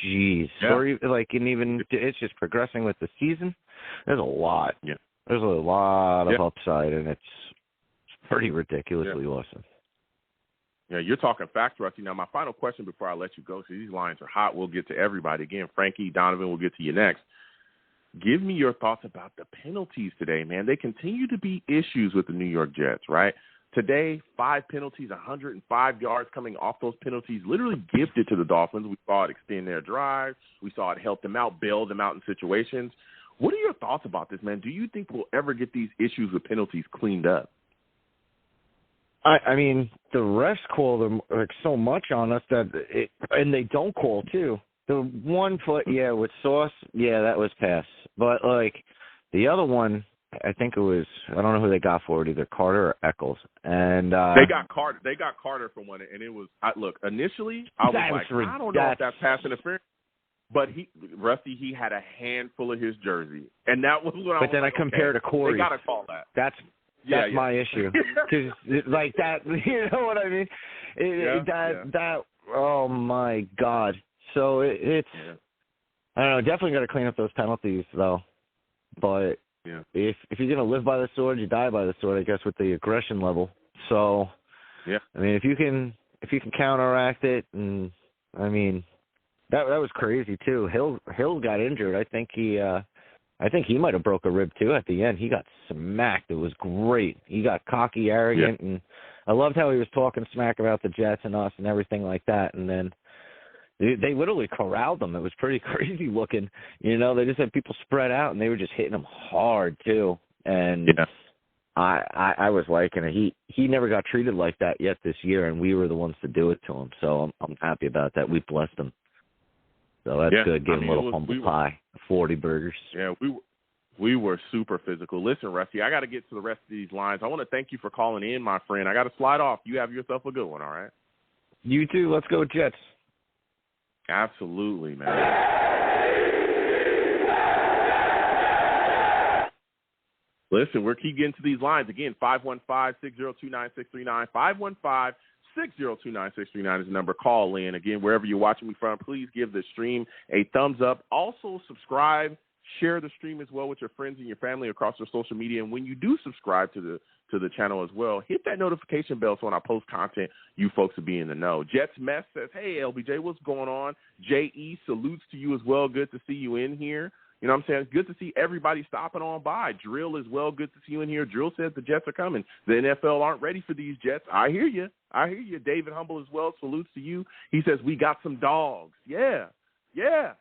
Jeez. Or even it's just progressing with the season. There's a lot. Yeah. There's a lot of upside, and it's pretty ridiculously awesome. Yeah, you're talking facts, Rusty. Now, my final question before I let you go, so these lines are hot. We'll get to everybody. Again, Frankie, Donovan, we'll get to you next. Give me your thoughts about the penalties today, man. They continue to be issues with the New York Jets, right? Today, 5 penalties, 105 yards coming off those penalties, literally gifted to the Dolphins. We saw it extend their drive. We saw it help them out, bail them out in situations. What are your thoughts about this, man? Do you think we'll ever get these issues with penalties cleaned up? I mean, the refs call them like so much on us and they don't call too. The 1 foot, with Sauce, that was pass. But like the other one, I think it was, I don't know who they got for it, either Carter or Eccles. And they got Carter. They got Carter for one, and it was. Look, initially I was like, I don't know if that's pass interference, but Rusty, he had a handful of his jersey, and that was what I was. But then I compared to Corey. They gotta call that. That's my issue, because like that, you know what I mean? That. Oh my God! So it's. I don't know. Definitely got to clean up those penalties, though. But if you're gonna live by the sword, you die by the sword, I guess, with the aggression level. So, I mean, if you can counteract it, and I mean, that was crazy too. Hill got injured. I think he might have broke a rib too at the end. He got smacked. It was great. He got cocky, arrogant, and I loved how he was talking smack about the Jets and us and everything like that. And then they literally corralled them. It was pretty crazy looking. You know, they just had people spread out, and they were just hitting them hard too. And I was liking it. He never got treated like that yet this year, and we were the ones to do it to him. So I'm happy about that. We blessed him. So that's good. Give him a little humble pie, 40 burgers. Yeah, we were super physical. Listen, Rusty, I got to get to the rest of these lines. I want to thank you for calling in, my friend. I got to slide off. You have yourself a good one, all right? You too. Let's go Jets. Absolutely, man. Listen, we're keep getting to these lines. Again, 515-602-9639. 515-602-9639 is the number. Call in. Again, wherever you're watching me from, please give the stream a thumbs up. Also, subscribe. Share the stream as well with your friends and your family across their social media. And when you do subscribe to the channel as well, hit that notification bell so when I post content, you folks will be in the know. Jets Mess says, hey, LBJ, what's going on? J.E. salutes to you as well. Good to see you in here. You know what I'm saying? It's good to see everybody stopping on by. Drill as well. Good to see you in here. Drill says the Jets are coming. The NFL aren't ready for these Jets. I hear you. David Humble as well. Salutes to you. He says, we got some dogs. Yeah,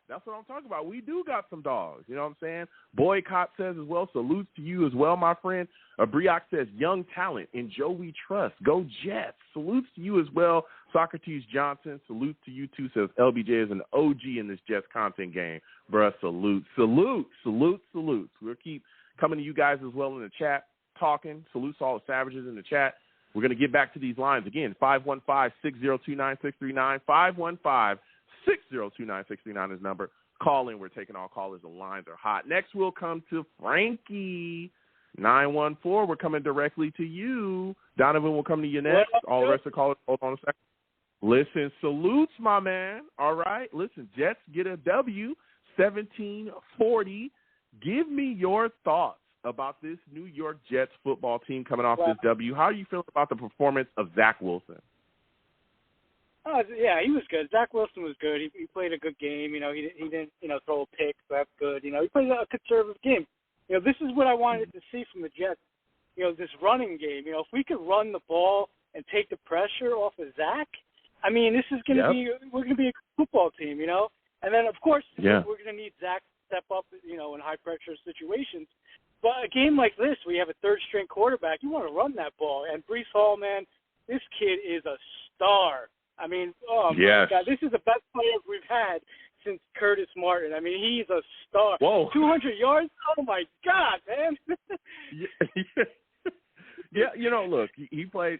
that's what I'm talking about. We do got some dogs. You know what I'm saying? Boycott says as well, salutes to you as well, my friend. Brioc says, young talent, in Joe we trust. Go Jets. Salutes to you as well. Socrates Johnson, salute to you too, says LBJ is an OG in this Jets content game. Bruh, salute. We'll keep coming to you guys as well in the chat, talking. Salutes to all the savages in the chat. We're going to get back to these lines. Again, 515-602-9639, 515-602-9639 is number. Call in. We're taking all callers. The lines are hot. Next, we'll come to Frankie. 914. We're coming directly to you. Donovan will come to you next. All the rest of the callers, hold on a second. Listen, salutes, my man. All right. Listen, Jets get a W, 17-40. Give me your thoughts about this New York Jets football team coming off this W. How are you feeling about the performance of Zach Wilson? Yeah, he was good. Zach Wilson was good. He played a good game. You know, he didn't throw a pick, so that's good. You know, he played a conservative game. You know, this is what I wanted to see from the Jets. You know, this running game. You know, if we could run the ball and take the pressure off of Zach, I mean, this is going to be we're going to be a football team. You know, and then of course we're going to need Zach to step up. You know, in high pressure situations. But a game like this, where you have a third string quarterback, you want to run that ball. And Breece Hall, man, this kid is a star. I mean, my God, this is the best player we've had since Curtis Martin. I mean, he's a star. Whoa. 200 yards? Oh, my God, man. Yeah, you know, look, he played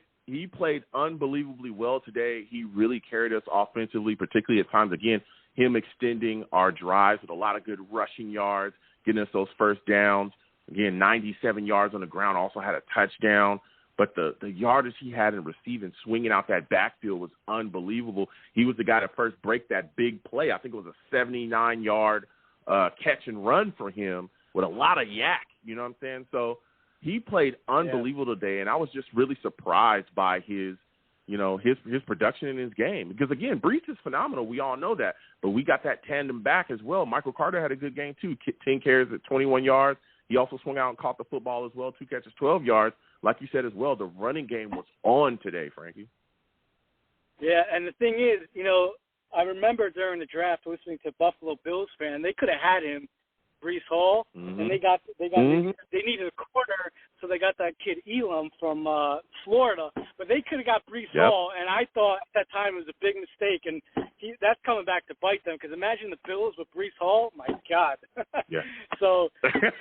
unbelievably well today. He really carried us offensively, particularly at times, again, him extending our drives with a lot of good rushing yards, getting us those first downs. Again, 97 yards on the ground, also had a touchdown. But the yardage he had in receiving, swinging out that backfield was unbelievable. He was the guy to first break that big play. I think it was a 79-yard catch and run for him with a lot of yak. You know what I'm saying? So he played unbelievable today, and I was just really surprised by his production in his game. Because, again, Breece is phenomenal. We all know that. But we got that tandem back as well. Michael Carter had a good game, too. 10 carries at 21 yards. He also swung out and caught the football as well, 2 catches, 12 yards. Like you said as well, the running game was on today, Frankie. Yeah, and the thing is, you know, I remember during the draft listening to Buffalo Bills fan, they could have had him Brees Hall, Mm-hmm. and they Mm-hmm. needed a corner, so they got that kid Elam from Florida. But they could have got Brees Yep. Hall, and I thought at that time it was a big mistake, and that's coming back to bite them. Because imagine the Bills with Brees Hall, my God. Yeah. So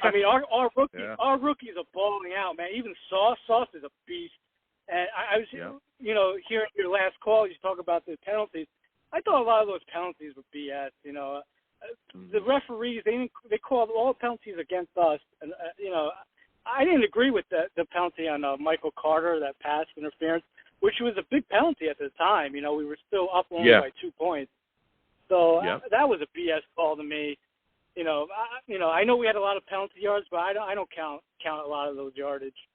I mean, our rookies are balling out, man. Even Sauce is a beast. And I was, hearing your last call, you talk about the penalties. I thought a lot of those penalties were BS. The referees, they called all penalties against us, and I didn't agree with the penalty on Michael Carter, that pass interference, which was a big penalty at the time. We were still up only by 2 points, so that was a BS call to me. I know we had a lot of penalty yards, but I don't count a lot of those yardage.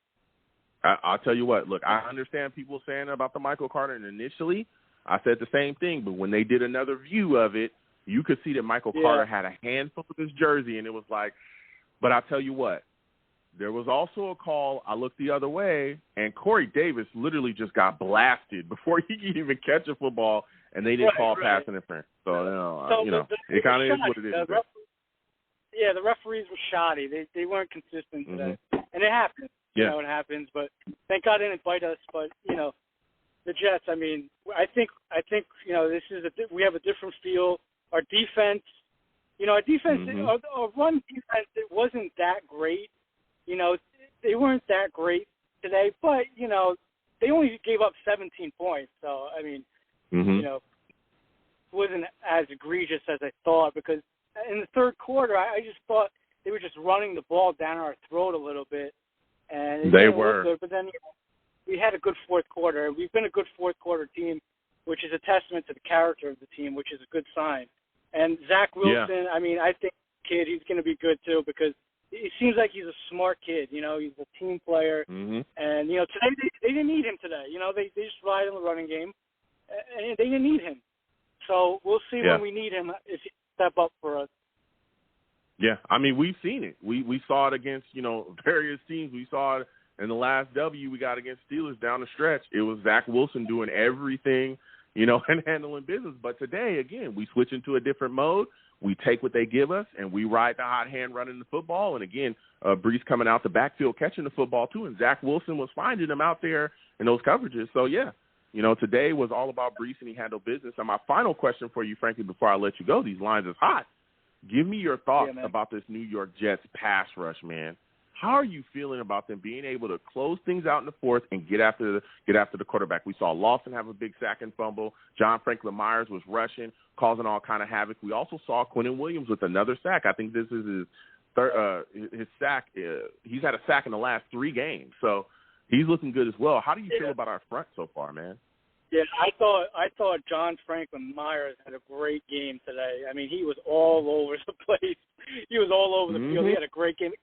I'll tell you what. Look, I understand people saying about the Michael Carter, and initially I said the same thing, but when they did another view of it, you could see that Michael Carter had a handful of his jersey, and it was like, but I'll tell you what, there was also a call, I looked the other way, and Corey Davis literally just got blasted before he could even catch a football, and they didn't call pass interference. So, it kind of is what it is. The referees were shoddy. They weren't consistent today. And it happens. It happens, but thank God it didn't bite us. But, the Jets, I mean, I think this is we have a different feel. Our defense, our run defense, it wasn't that great. They weren't that great today, but, they only gave up 17 points. So, I mean, it wasn't as egregious as I thought, because in the third quarter, I just thought they were just running the ball down our throat a little bit. And they were. Good, but then we had a good fourth quarter. We've been a good fourth quarter team, which is a testament to the character of the team, which is a good sign. And Zach Wilson, I mean, I think he's going to be good too, because it seems like he's a smart kid. He's a team player. And, today they didn't need him today. They just relied on the running game, and they didn't need him. So we'll see when we need him if he step up for us. Yeah, I mean, we've seen it. We saw it against, various teams. We saw it in the last W we got against Steelers down the stretch. It was Zach Wilson doing everything, and handling business. But today, again, we switch into a different mode. We take what they give us, and we ride the hot hand running the football. And, again, Rhys coming out the backfield catching the football, too. And Zach Wilson was finding them out there in those coverages. So, today was all about Rhys, and he handled business. And my final question for you, Frankie, before I let you go, these lines is hot. Give me your thoughts about this New York Jets pass rush, man. How are you feeling about them being able to close things out in the fourth and get after the quarterback? We saw Lawson have a big sack and fumble. John Franklin Myers was rushing, causing all kind of havoc. We also saw Quinnen Williams with another sack. I think this is his third, his sack. He's had a sack in the last 3 games, so he's looking good as well. How do you feel about our front so far, man? Yeah, I thought John Franklin Myers had a great game today. I mean, he was all over the place. He was all over the field. He had a great game.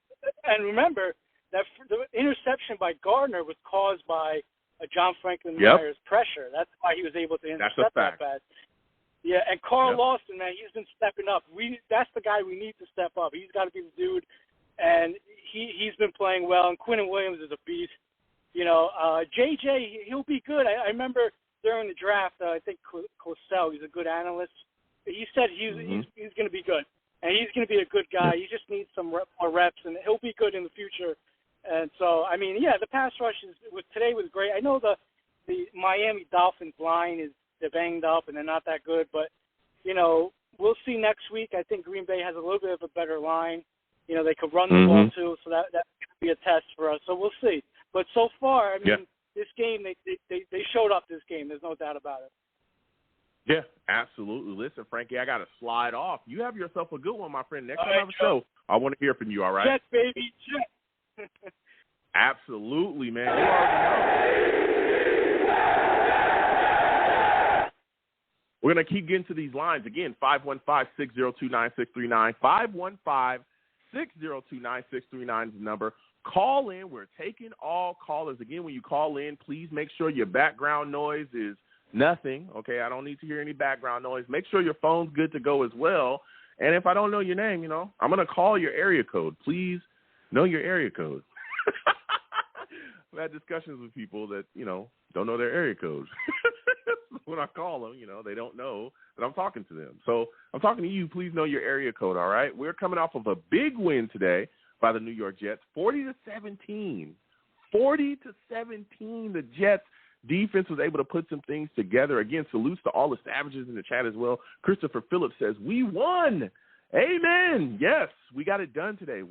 And remember, that the interception by Gardner was caused by John Franklin Myers' pressure. That's why he was able to intercept that pass. Yeah, and Carl Lawson, man, he's been stepping up. That's the guy we need to step up. He's got to be the dude, and he's been playing well. And Quinnen Williams is a beast. JJ, he'll be good. I remember during the draft, I think Cosell, he's a good analyst. He said he's going to be good, and he's going to be a good guy. He just needs some more reps, and he'll be good in the future. And so, I mean, the pass rush today was great. I know the Miami Dolphins line they're banged up and they're not that good, but we'll see next week. I think Green Bay has a little bit of a better line. They could run the ball too, so that could be a test for us. So we'll see. But so far, I mean, this game they showed up. This game, there's no doubt about it. Yeah, absolutely. Listen, Frankie, I got to slide off. You have yourself a good one, my friend. Next time I have a show, I want to hear from you, all right? Jets, baby, Jets. Absolutely, man. You already know. We're going to keep getting to these lines. Again, 515-602-9639. 515-602-9639 is the number. Call in. We're taking all callers. Again, when you call in, please make sure your background noise is nothing, okay? I don't need to hear any background noise. Make sure your phone's good to go as well. And if I don't know your name, I'm going to call your area code. Please know your area code. I've had discussions with people that, don't know their area codes. when I call them. They don't know that I'm talking to them. So I'm talking to you. Please know your area code, all right? We're coming off of a big win today by the New York Jets, 40-17. 40-17, the Jets defense was able to put some things together. Again, salutes to all the savages in the chat as well. Christopher Phillips says, we won. Amen. Yes, we got it done today.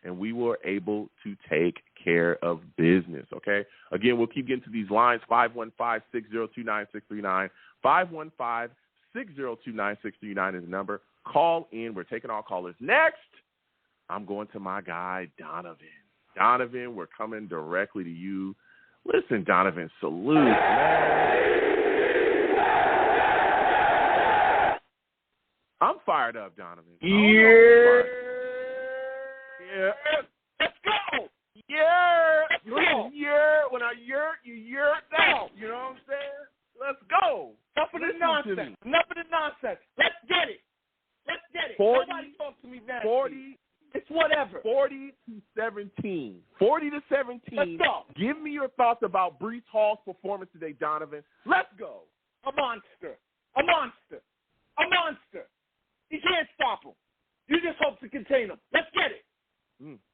And we were able to take care of business, okay? Again, we'll keep getting to these lines, 515-602-9639. 515-602-9639 is the number. Call in. We're taking all callers. Next, I'm going to my guy, Donovan. Donovan, we're coming directly to you. Listen, Donovan, salute, man. I'm fired up, Donovan. Yeah. Let's go. Yeah. Listen, yeah. When I yurt, you yurt now. You know what I'm saying? Let's go. Enough of the nonsense. Let's get it. 40, Nobody talk to me nasty. 40. It's whatever. 40-17. 40-17. Let's go. Give me your thoughts about Breece Hall's performance today, Donovan. Let's go. A monster. You can't stop him. You just hope to contain him. Let's get it.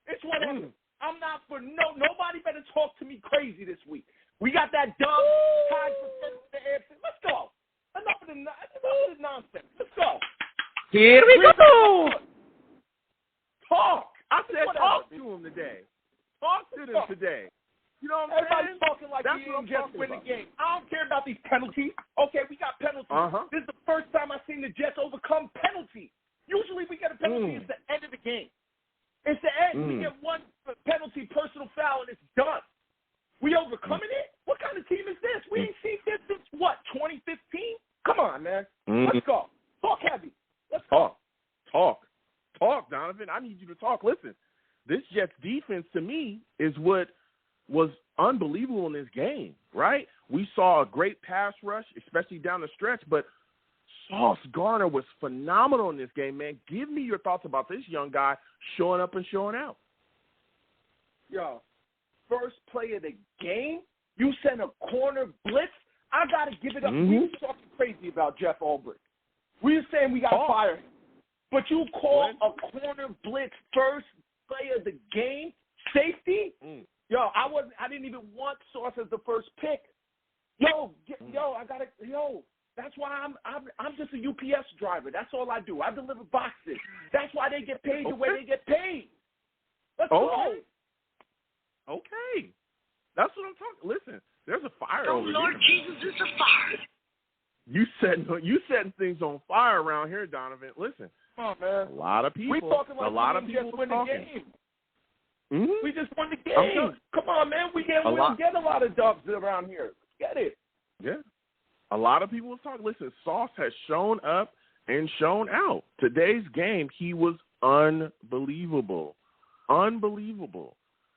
It's whatever. I'm not for nobody better talk to me crazy this week. We got that dub tied for the AFC. Let's go. Enough of the nonsense. Let's go. Here we go. Talk. I said talk to him today. Talk to them today. You know what I'm Everybody's saying? talking like we didn't just win the game. I don't care about these penalties. Okay, we got penalties. This is the first time I've seen the Jets overcome penalties. Usually we get a penalty at the end of the game. It's the end. We get one penalty, personal foul, and it's done. We overcoming it? What kind of team is this? We ain't seen this since, 2015? Come on, man. Let's go. Talk heavy. Let's go. Talk, Donovan. I need you to talk. Listen, this Jets defense to me is what was unbelievable in this game, right? We saw a great pass rush, especially down the stretch, but Sauce Gardner was phenomenal in this game, man. Give me your thoughts about this young guy showing up and showing out. Yo, first play of the game, you sent a corner blitz. I got to give it up. We were talking crazy about Jeff Ulbrich. We were saying we got to fire him. But you call a corner blitz first play of the game, safety? Yo, I didn't even want Sauce as the first pick. That's why I'm just a UPS driver. That's all I do. I deliver boxes. That's why they get paid the way they get paid. Let's go. Okay. That's what I'm talking. Listen, there's a fire over here. Lord Jesus, it's a fire. You setting things on fire around here, Donovan. Listen. Come on, man. A lot of people. We talking like a lot we of people just win the game. We just won the game. Come on, man. We don't get a lot of dubs around here. Get it. Yeah. A lot of people was talking. Listen, Sauce has shown up and shown out. Today's game, he was unbelievable.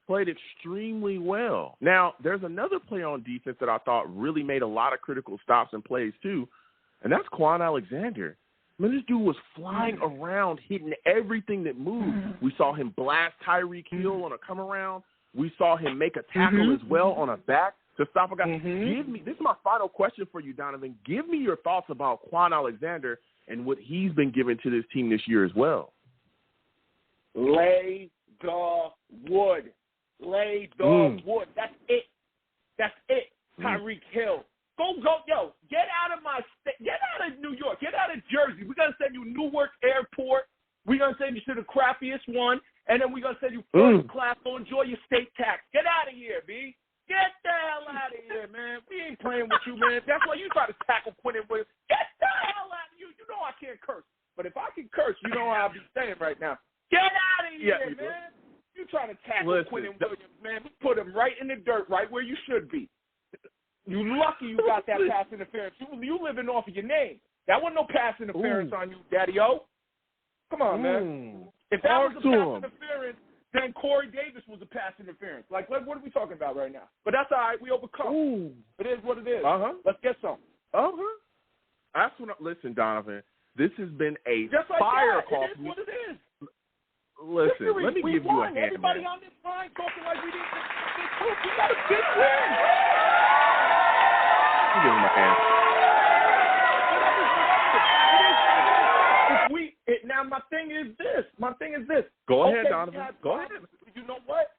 Played extremly well. Now, there's another player on defense that I thought really made a lot of critical stops and plays too, and that's Quan Alexander. I mean, this dude was flying around, hitting everything that moved. We saw him blast Tyreek Hill on a come around. We saw him make a tackle as well on a back to stop a guy. This is my final question for you, Donovan. Give me your thoughts about Quan Alexander and what he's been given to this team this year as well. Lay the wood. Wood. That's it. Tyreek Hill. Go, get out of my state. Get out of New York. Get out of Jersey. We're going to send you Newark Airport. We're going to send you to the crappiest one. And then we're going to send you first class. Go enjoy your state tax. Get out of here, B. Get the hell out of here, man. We ain't playing with you, man. That's why you try to tackle Quentin Williams. Get the hell out of you. You know I can't curse. But if I can curse, you know what I'll be saying right now. Get out of here, man. You trying to tackle Quentin Williams, man. We put him right in the dirt, right where you should be. You lucky you got that pass interference. You living off of your name. That wasn't no pass interference on you, Daddy-O. Come on, man. If that was a pass interference, then Corey Davis was a pass interference. Like, what are we talking about right now? But that's all right. We overcome. It is what it is. Let's get some. That's what. Listen, Donovan. This has been a just like fire that. call. It is what it is. Listen, let me give you a hand. Everybody on this line talking like we didn't. We got a big win. can give him a hand. Now, my thing is this. Go ahead, Donovan. Go ahead. You know what?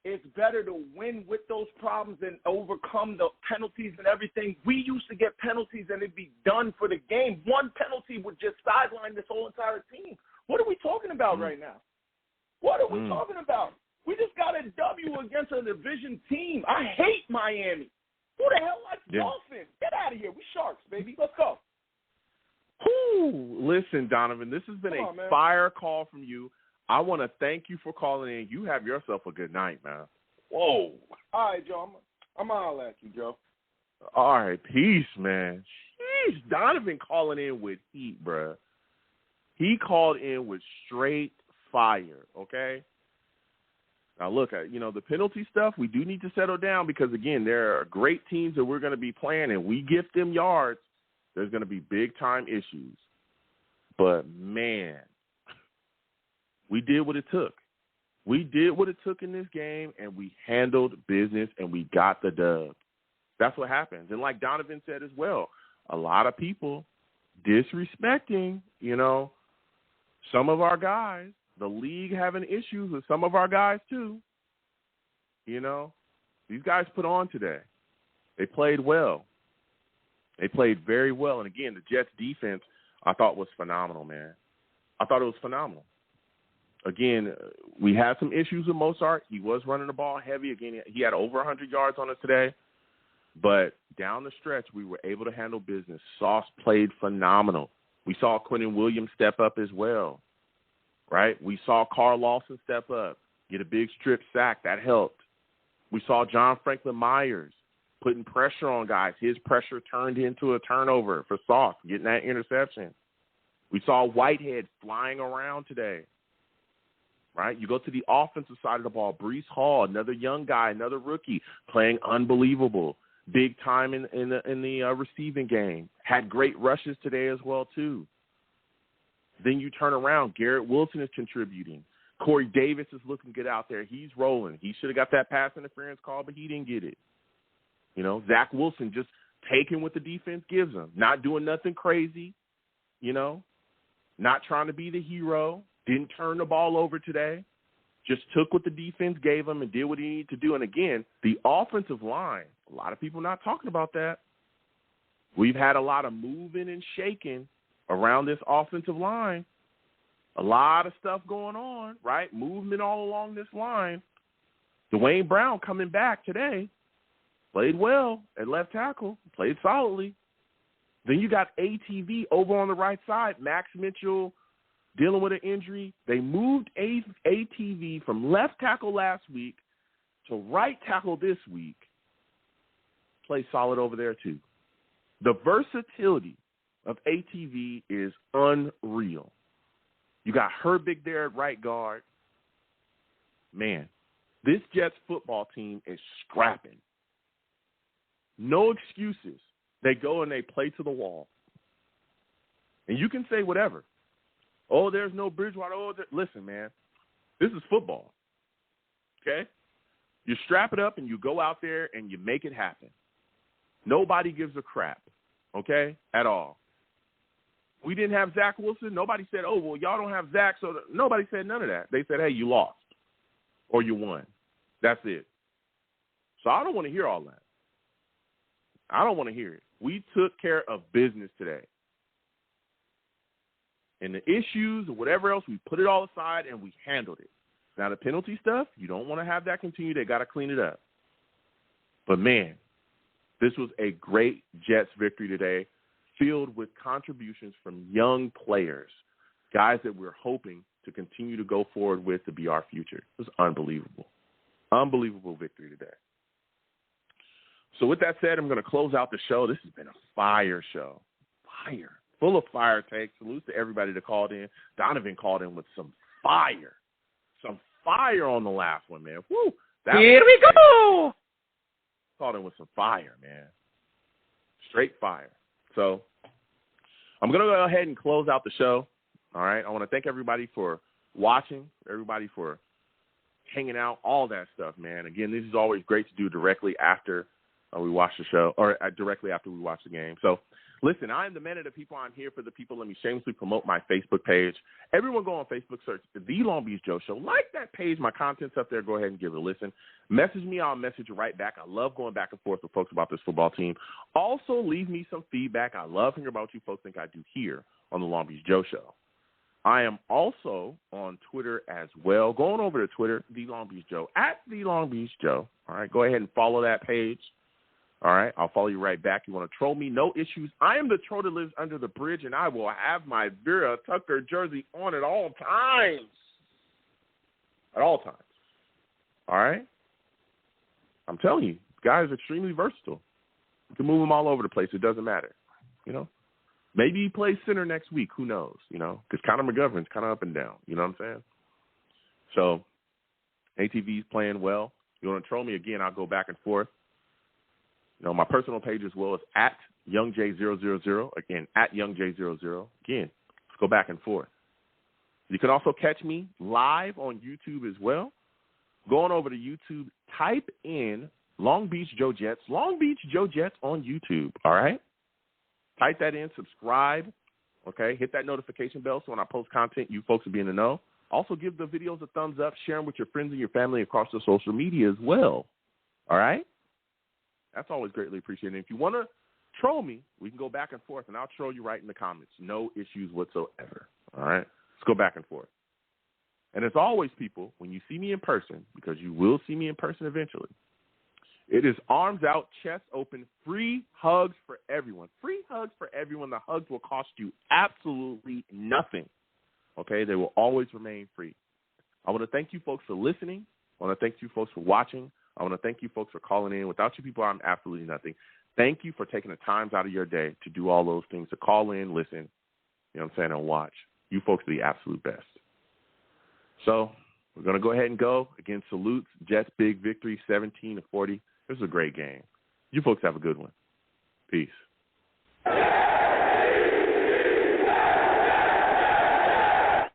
It's better to win with those problems and overcome the penalties and everything. We used to get penalties and it'd be done for the game. One penalty would just sideline this whole entire team. What are we talking about right now? What are we talking about? We just got a W against a division team. I hate Miami. Who the hell likes Dolphins? Get out of here. We Sharks, baby. Let's go. Listen, Donovan, this has been a fire call from you. I want to thank you for calling in. You have yourself a good night, man. Whoa. All right, Joe. I'm going to holler at you, Joe. All right. Peace, man. Jeez, Donovan calling in with heat, bruh. He called in with straight fire, okay? Now, look, the penalty stuff, we do need to settle down because, again, there are great teams that we're going to be playing, and we gift them yards. There's going to be big-time issues. But, man, we did what it took. We did what it took in this game, and we handled business, and we got the dub. That's what happens. And like Donovan said as well, a lot of people disrespecting, some of our guys. The league having issues with some of our guys too. These guys put on today. They played well. They played very well. And, again, the Jets' defense I thought was phenomenal, man. I thought it was phenomenal. Again, we had some issues with Mozart. He was running the ball heavy. Again, he had over 100 yards on us today. But down the stretch, we were able to handle business. Sauce played phenomenal. We saw Quentin Williams step up as well, right? We saw Carl Lawson step up, get a big strip sack. That helped. We saw John Franklin Myers putting pressure on guys. His pressure turned into a turnover for Sauce, getting that interception. We saw Whitehead flying around today, right? You go to the offensive side of the ball. Breece Hall, another young guy, another rookie, playing unbelievable. Big time in the receiving game. Had great rushes today as well, too. Then you turn around. Garrett Wilson is contributing. Corey Davis is looking good out there. He's rolling. He should have got that pass interference call, but he didn't get it. Zach Wilson just taking what the defense gives him. Not doing nothing crazy, not trying to be the hero. Didn't turn the ball over today. Just took what the defense gave him and did what he needed to do. And, again, the offensive line, a lot of people not talking about that. We've had a lot of moving and shaking around this offensive line. A lot of stuff going on, right? Movement all along this line. Dwayne Brown coming back today. Played well at left tackle. Played solidly. Then you got ATV over on the right side. Max Mitchell dealing with an injury. They moved ATV from left tackle last week to right tackle this week. Play solid over there, too. The versatility of ATV is unreal. You got Herbig there at right guard. Man, this Jets football team is scrapping. No excuses. They go and they play to the wall. And you can say whatever. Oh, there's no Bridgewater. Listen, man, this is football, okay? You strap it up and you go out there and you make it happen. Nobody gives a crap, okay, at all. We didn't have Zach Wilson. Nobody said, oh, well, y'all don't have Zach. So nobody said none of that. They said, hey, you lost or you won. That's it. So I don't want to hear all that. I don't want to hear it. We took care of business today. And the issues or whatever else, we put it all aside and we handled it. Now, the penalty stuff, you don't want to have that continue. They got to clean it up. But, man, this was a great Jets victory today, filled with contributions from young players, guys that we're hoping to continue to go forward with to be our future. It was unbelievable. Unbelievable victory today. So with that said, I'm going to close out the show. This has been a fire show. Fire. Full of fire takes. Salute to everybody that called in. Donovan called in with some fire. Some fire on the last one, man. Woo. Here we go. Called in with some fire, man. Straight fire. So I'm going to go ahead and close out the show. All right. I want to thank everybody for watching, everybody for hanging out, all that stuff, man. Again, this is always great to do directly after we watch the show, or directly after we watch the game. So, listen, I am the man of the people. I'm here for the people. Let me shamelessly promote my Facebook page. Everyone go on Facebook, search The Long Beach Joe Show. Like that page. My content's up there. Go ahead and give it a listen. Message me. I'll message you right back. I love going back and forth with folks about this football team. Also, leave me some feedback. I love hearing about what you folks think I do here on The Long Beach Joe Show. I am also on Twitter as well. Going over to Twitter, The Long Beach Joe, at The Long Beach Joe. All right, go ahead and follow that page. All right, I'll follow you right back. You want to troll me? No issues. I am the troll that lives under the bridge, and I will have my Vera Tucker jersey on at all times. At all times. All right? I'm telling you, the guy is extremely versatile. You can move him all over the place. It doesn't matter. You know? Maybe he plays center next week. Who knows? You know? Because Connor McGovern's kind of up and down. You know what I'm saying? So, ATV's playing well. You want to troll me again, I'll go back and forth. You know, my personal page as well is at YoungJ000. Again, at YoungJ00. Again, let's go back and forth. You can also catch me live on YouTube as well. Going over to YouTube, type in Long Beach Joe Jets. Long Beach Joe Jets on YouTube, all right? Type that in, subscribe, okay? Hit that notification bell so when I post content, you folks will be in the know. Also, give the videos a thumbs up. Share them with your friends and your family across the social media as well, all right? That's always greatly appreciated. And if you want to troll me, we can go back and forth, and I'll troll you right in the comments. No issues whatsoever. All right? Let's go back and forth. And as always, people, when you see me in person, because you will see me in person eventually, it is arms out, chest open, free hugs for everyone. Free hugs for everyone. The hugs will cost you absolutely nothing. Okay? They will always remain free. I want to thank you folks for listening. I want to thank you folks for watching. I want to thank you folks for calling in. Without you people, I'm absolutely nothing. Thank you for taking the times out of your day to do all those things, to call in, listen, you know what I'm saying, and watch. You folks are the absolute best. So we're going to go ahead and go. Again, salutes, Jets, big victory, 17-40. This was a great game. You folks have a good one. Peace.